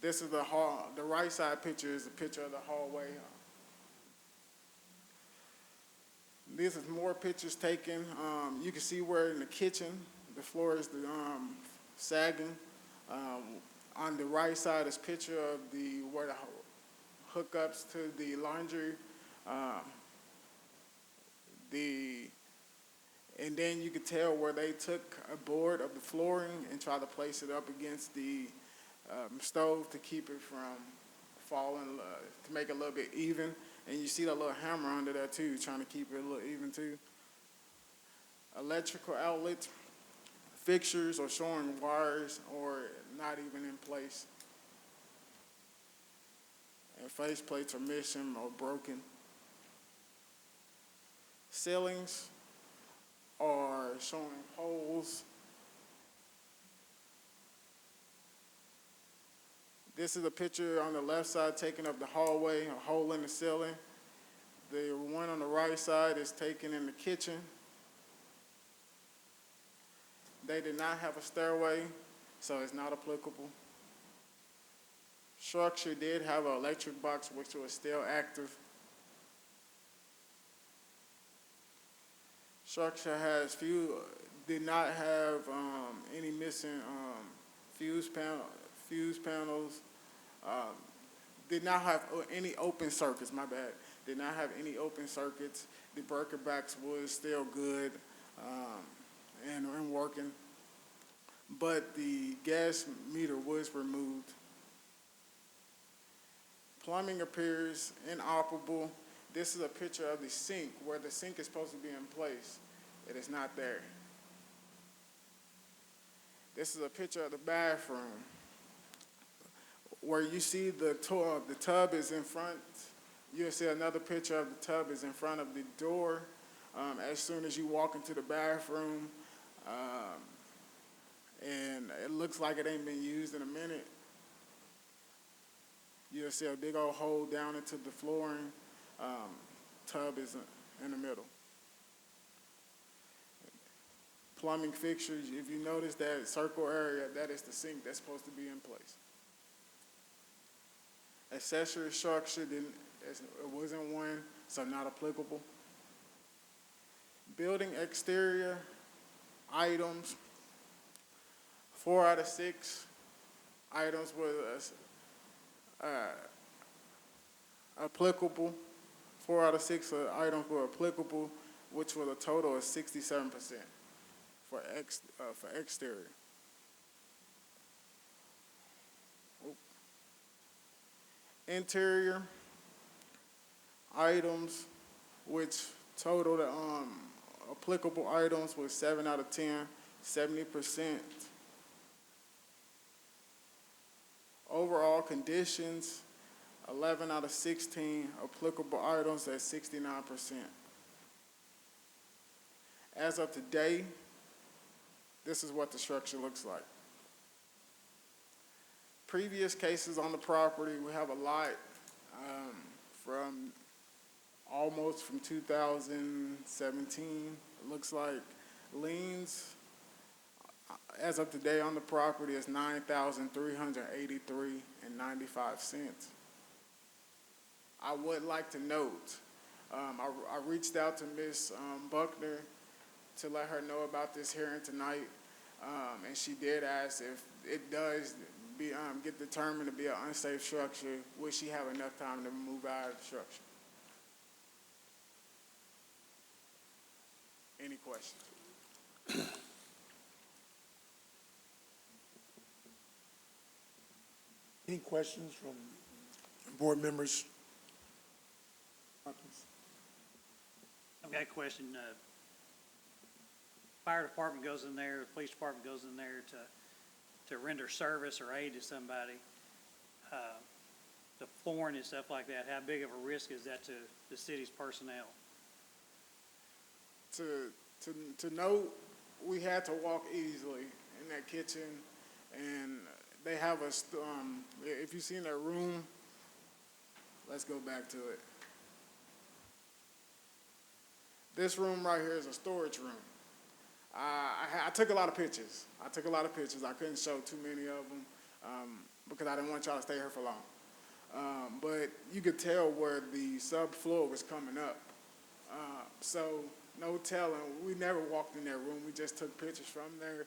This is the hall, the right side picture is a picture of the hallway. This is more pictures taken. You can see where in the kitchen, the floor is sagging. On the right side is picture of where the hookups to the laundry. And then you could tell where they took a board of the flooring and tried to place it up against the stove to keep it from falling, to make it a little bit even. And you see that little hammer under there too, trying to keep it a little even too. Electrical outlets, fixtures are showing wires or not even in place. And face plates are missing or broken. Ceilings are showing holes. This is a picture on the left side taken of the hallway, a hole in the ceiling. The one on the right side is taken in the kitchen. They did not have a stairway, so it's not applicable. Structure did have an electric box, which was still active. Structure did not have any missing fuse panels. Did not have any open circuits, my bad. Did not have any open circuits. The breaker backs was still good and working. But the gas meter was removed. Plumbing appears inoperable. This is a picture of the sink, where the sink is supposed to be in place. It is not there. This is a picture of the bathroom, where you see the tub is in front. You'll see another picture of the tub is in front of the door. As soon as you walk into the bathroom, and it looks like it ain't been used in a minute. You'll see a big old hole down into the flooring. Tub is in the middle. Plumbing fixtures, if you notice that circle area, that is the sink that's supposed to be in place. Accessory structure, it wasn't one, so not applicable. Building exterior items, 4 out of 6 items were applicable. 4 out of 6 items were applicable, which was a total of 67% for exterior. Interior items, which totaled applicable items was 7 out of 10, 70%. Overall conditions, 11 out of 16 applicable items at 69%. As of today, this is what the structure looks like. Previous cases on the property, we have a lot from 2017, it looks like. Liens, as of today on the property, is $9,383.95. I would like to note, I reached out to Ms. Buckner to let her know about this hearing tonight, and she did ask if it does get determined to be an unsafe structure, will she have enough time to move out of the structure? Any questions? Any questions from board members? I've got a question. Fire department goes in there, the police department goes in there to render service or aid to somebody. The flooring and stuff like that, how big of a risk is that to the city's personnel? To know, we had to walk easily in that kitchen, and they have a, if you seen that room, let's go back to it. This room right here is a storage room. I took a lot of pictures. I couldn't show too many of them because I didn't want y'all to stay here for long. But you could tell where the subfloor was coming up. So no telling. We never walked in that room. We just took pictures from there.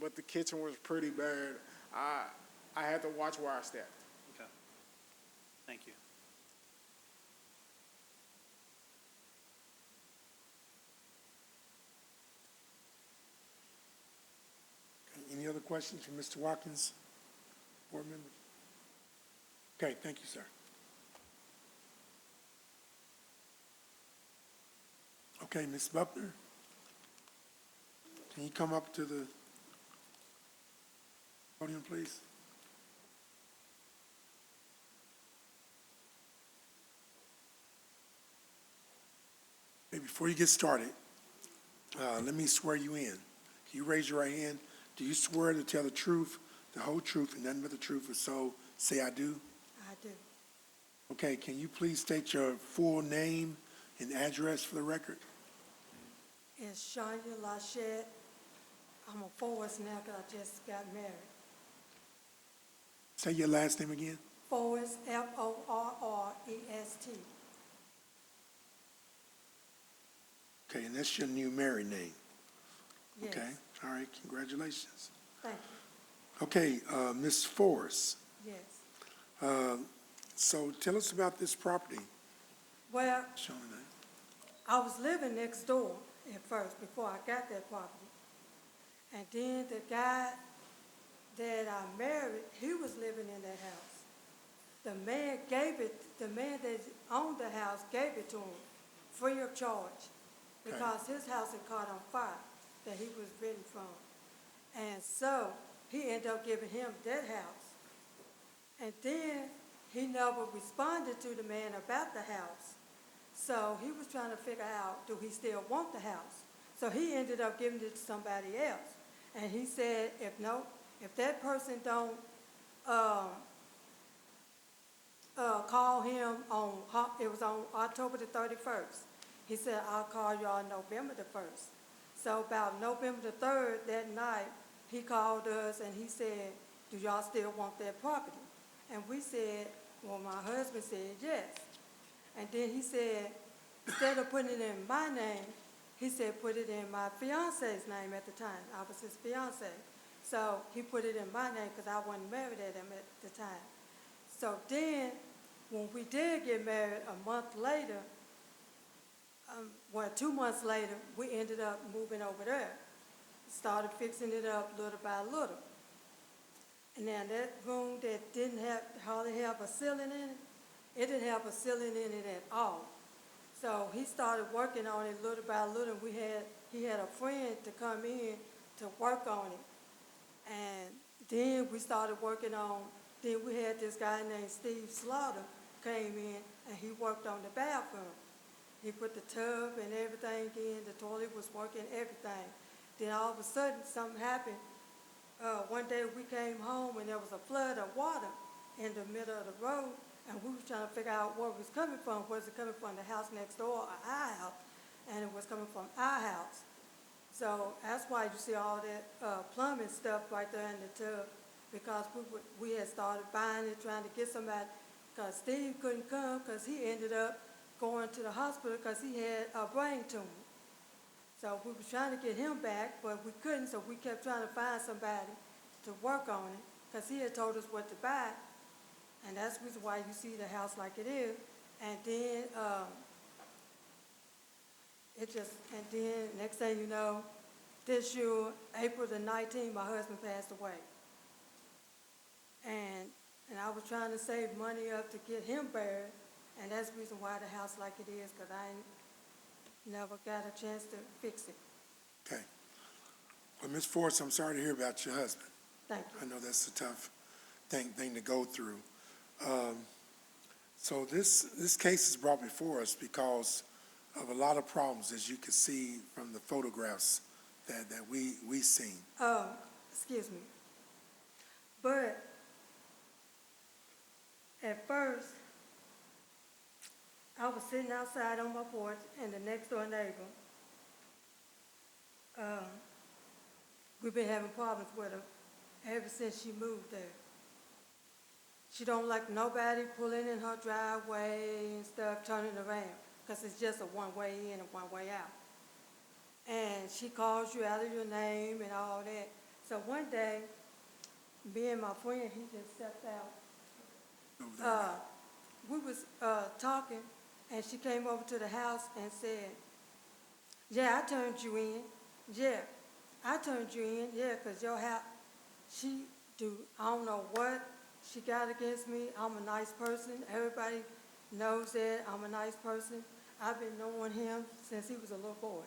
But the kitchen was pretty bad. I had to watch where I stepped. Okay. Thank you. Any other questions from Mr. Watkins, board members? Okay, thank you, sir. Okay, Ms. Buckner, can you come up to the podium, please? Okay, before you get started, let me swear you in. Can you raise your right hand? Do you swear to tell the truth, the whole truth, and nothing but the truth, if so, say I do? I do. Okay, can you please state your full name and address for the record? It's Shania Lachette. I'm a Forrest now because I just got married. Say your last name again. Forrest, Forrest. Okay, and that's your new married name. Yes. Okay, all right, congratulations. Thank Okay, Ms. Forrest, you. Yes. so tell us about this property. Well, Show me that. I was living next door at first before I got that property. And then the guy that I married, he was living in that house. The man that owned the house gave it to him free of charge because his house had caught on fire that he was renting from. And so he ended up giving him that house. And then he never responded to the man about the house. So he was trying to figure out, do he still want the house? So he ended up giving it to somebody else. And he said, if that person don't call him it was on October the 31st. He said, I'll call you on November the 1st. So about November the 3rd, that night, he called us and he said, do y'all still want that property? And we said, well, my husband said yes. And then he said, instead of putting it in my name, he said, put it in my fiance's name at the time. I was his fiance. So he put it in my name because I wasn't married at him at the time. So then, when we did get married a month later, 2 months later, we ended up moving over there. Started fixing it up little by little. And now that room that didn't hardly have a ceiling in it, it didn't have a ceiling in it at all. So he started working on it little by little. He had a friend to come in to work on it. And then we started working on, then we had this guy named Steve Slaughter came in and he worked on the bathroom. He put the tub and everything in, the toilet was working, everything. Then all of a sudden something happened. One day we came home and there was a flood of water in the middle of the road, and we were trying to figure out where it was coming from. Was it coming from the house next door or our house? And it was coming from our house. So that's why you see all that plumbing stuff right there in the tub, because we had started buying it, trying to get somebody, because Steve couldn't come because he ended up going to the hospital because he had a brain tumor. So we were trying to get him back, but we couldn't, so we kept trying to find somebody to work on it because he had told us what to buy. And that's the reason why you see the house like it is. And then, next thing you know, this year, April the 19th, my husband passed away. And I was trying to save money up to get him buried, and that's the reason why the house like it is, because I ain't never got a chance to fix it. Okay. Well, Ms. Forrest, I'm sorry to hear about your husband. Thank you. I know that's a tough thing to go through. So this case is brought before us because of a lot of problems, as you can see from the photographs that we seen. Excuse me. But at first, I was sitting outside on my porch, and the next door neighbor, we've been having problems with her ever since she moved there. She don't like nobody pulling in her driveway and stuff, turning around, because it's just a one-way in and one-way out. And she calls you out of your name and all that. So one day, me and my friend, he just stepped out. Over there. We was talking, and she came over to the house and said, "Yeah, I turned you in. Yeah, I turned you in. Yeah, 'cause your house." She I don't know what she got against me. I'm a nice person. Everybody knows that I'm a nice person. I've been knowing him since he was a little boy,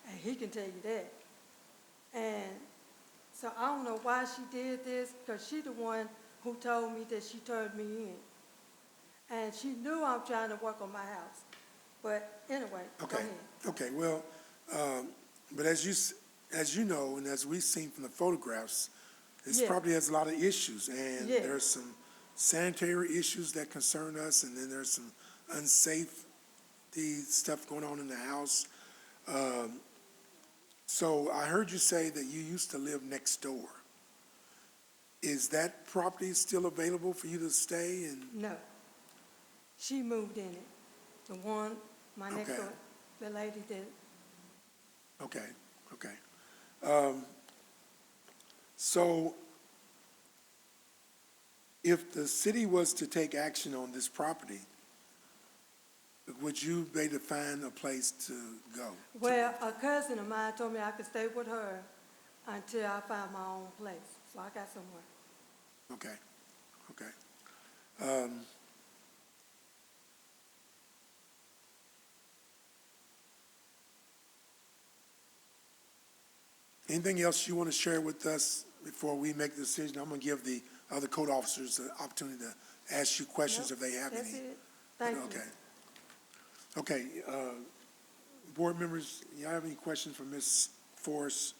and he can tell you that. And so I don't know why she did this, 'cause she the one who told me that she turned me in. And she knew I'm trying to work on my house. But anyway, go Okay, ahead. okay, well, but as you know, and as we've seen from the photographs, this Yeah. property has a lot of issues, and Yeah. there's some sanitary issues that concern us, and then there's some unsafety stuff going on in the house. So I heard you say that you used to live next door. Is that property still available for you to stay and? No. She moved in it. The one, my next Okay. door, the lady did. Okay, okay. So if the city was to take action on this property, would you be able to find a place to go? Well, a cousin of mine told me I could stay with her until I find my own place. So I got somewhere. Okay, okay. Anything else you want to share with us before we make the decision? I'm going to give the other code officers the opportunity to ask you questions if they have any. That's it. Thank you. Okay. Okay, board members, y'all have any questions for Ms. Forrest?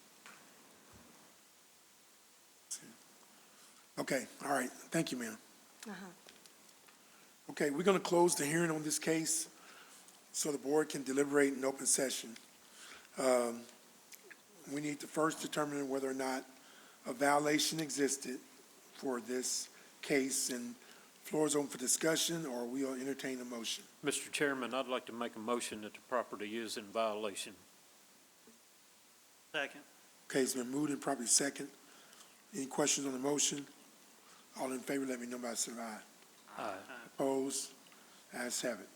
Okay, all right, thank you, ma'am. Uh-huh. Okay, we're gonna close the hearing on this case so the board can deliberate in open session. We need to first determine whether or not a violation existed for this case, and floor is open for discussion, or we'll entertain a motion. Mr. Chairman, I'd like to make a motion that the property is in violation. Second. Okay, it's been moved and probably second. Any questions on the motion? All in favor, let me know by saying aye. Aye. Opposed? Ayes have it.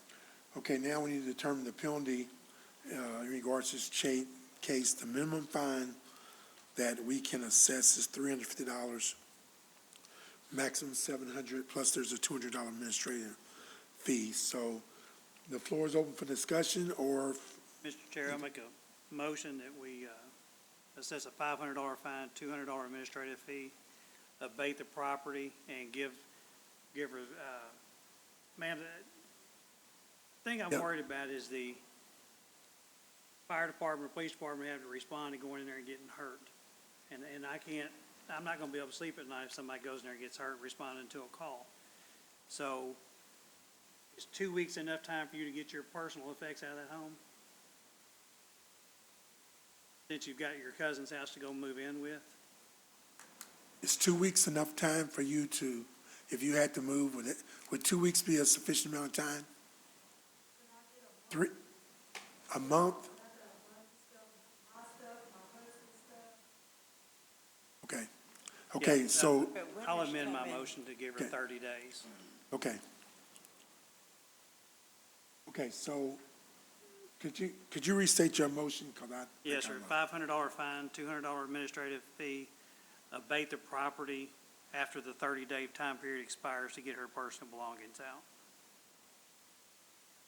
Okay, now we need to determine the penalty in regards to this case. The minimum fine that we can assess is $350, maximum $700, plus there's a $200 administrative fee. So the floor is open for discussion, or Mr. Chair, I'll make a motion that we assess a $500 fine, $200 administrative fee, abate the property, and give her, ma'am, the thing I'm Yep. worried about is the fire department, police department having to respond and going in there and getting hurt. And I'm not gonna be able to sleep at night if somebody goes in there and gets hurt responding to a call. So, is 2 weeks enough time for you to get your personal effects out of that home? Since you've got your cousin's house to go move in with? is 2 weeks enough time for you to, if you had to move, would 2 weeks be a sufficient amount of time? A month? Okay, okay, Yeah, so, I'll amend my motion to give her Okay. 30 days. okay. Okay, so Could you restate your motion? 'Cause I think Yes, sir. I'm- $500 fine, $200 administrative fee, abate the property after the 30-day time period expires to get her personal belongings out.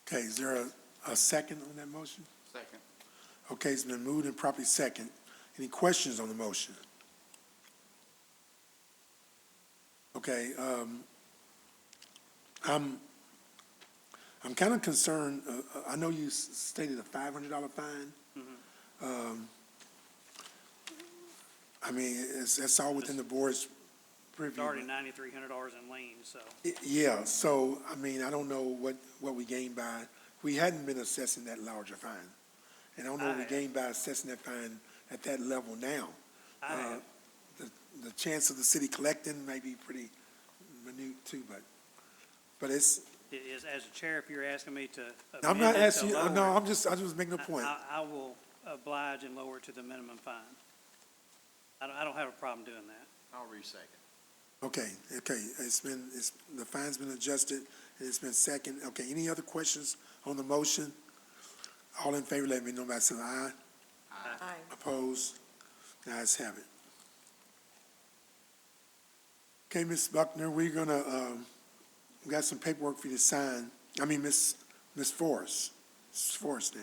Okay, is there a second on that motion? Second. Okay, it's been moved and properly second. Any questions on the motion? Okay, I'm kind of concerned, I know you stated a $500 fine. I mean, that's all within the board's It's purview. already $9,300 in liens, so. Yeah, so, I mean, I don't know what we gained by, we hadn't been assessing that larger fine. And I don't know what we I- gained by assessing that fine at that level now. I have, The chance of the city collecting may be pretty minute too, but it's, as a chair, if you're asking me to I'm amend not it to asking you, lower no, it, I'm just making a point. I will oblige and lower it to the minimum fine. I don't have a problem doing that. I'll re-second. Okay, the fine's been adjusted, and it's been second. Okay, any other questions on the motion? All in favor, let me know by saying aye. Aye. Opposed? The ayes have it. Okay, Ms. Buckner, we're gonna, we got some paperwork for you to sign. I mean, Ms. Forrest. Ms. Forrest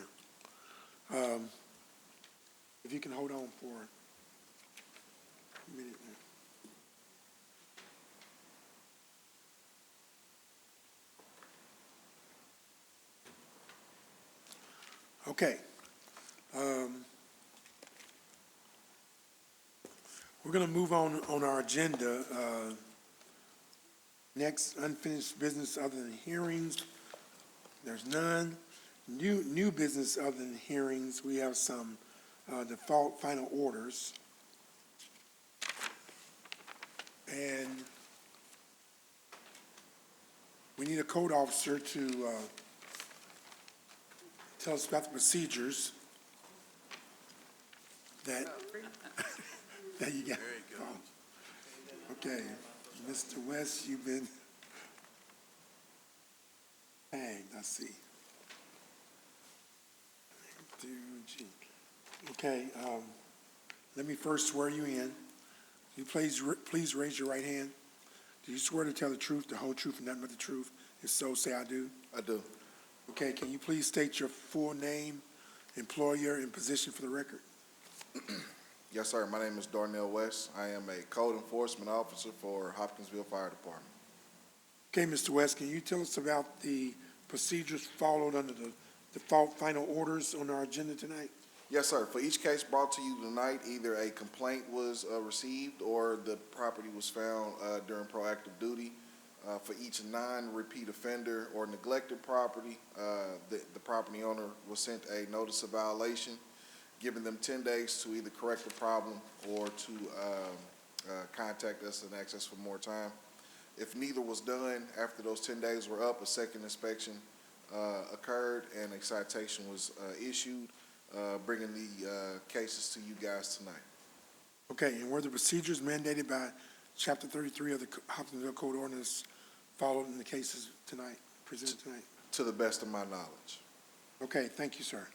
now. If you can hold on for a minute now. Okay. We're going to move on our agenda. Next, unfinished business other than hearings. There's none. New business other than hearings. We have some default final orders. And we need a code officer to tell us about the procedures that you got. Very good. Okay, Mr. West, you've been tagged, I see. Okay, let me first swear you in. You please raise your right hand. Do you swear to tell the truth, the whole truth, and nothing but the truth? If so, say I do. I do. Okay, can you please state your full name, employer, and position for the record? Yes, sir. My name is Darnell West. I am a code enforcement officer for Hopkinsville Fire Department. Okay, Mr. West, can you tell us about the procedures followed under the default final orders on our agenda tonight? Yes, sir. For each case brought to you tonight, either a complaint was received or the property was found during proactive duty. For each non-repeat offender or neglected property, the property owner was sent a notice of violation, giving them 10 days to either correct the problem or to contact us and ask us for more time. If neither was done, after those 10 days were up, a second inspection occurred and a citation was issued, bringing the cases to you guys tonight. Okay, and were the procedures mandated by Chapter 33 of the Hopkinsville Code Ordinance followed in the cases tonight, presented tonight? To the best of my knowledge. Okay, thank you, sir.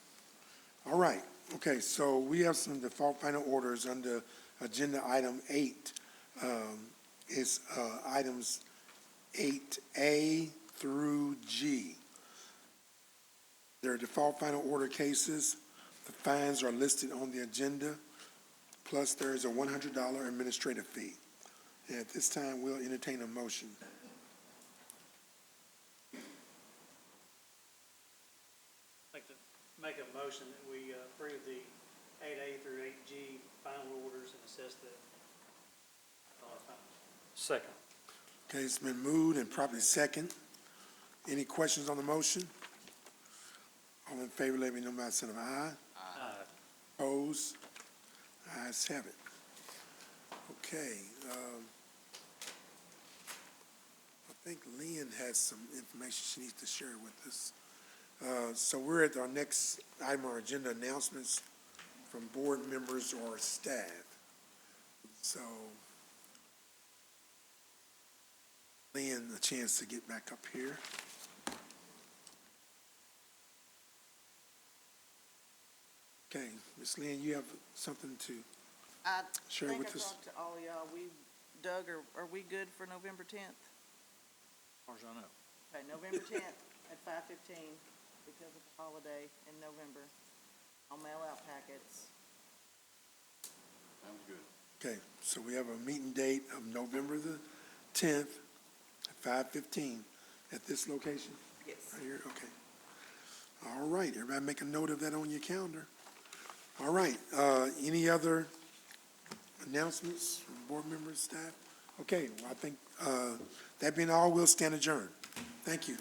All right, okay, so we have some default final orders under agenda item 8. It's items 8A through G. There are default final order cases. The fines are listed on the agenda, plus there is a $100 administrative fee. And at this time, we'll entertain a motion. I'd like to make a motion that we approve the 8A through 8G final orders and assess the fines. Second. Okay, it's been moved and properly second. Any questions on the motion? All in favor, let me know by the sign of aye. Aye. Opposed? Ayes have it. Okay, I think Lynn has some information she needs to share with us. So we're at our next item on our agenda, announcements from board members or staff. So, Lynn, a chance to get back up here. Okay, Ms. Lynn, you have something to I share think I with us? talked to all y'all. Doug, are we good for November 10th? As far as I know. Okay, November 10th at 5:15 because of the holiday in November. I'll mail out packets. Sounds good. Okay, so we have a meeting date of November the 10th at 5:15 at this location? Yes. Right here, okay. All right, everybody make a note of that on your calendar. All right, any other announcements from board members, staff? Okay, well, I think, that being all, we'll stand adjourned. Thank you.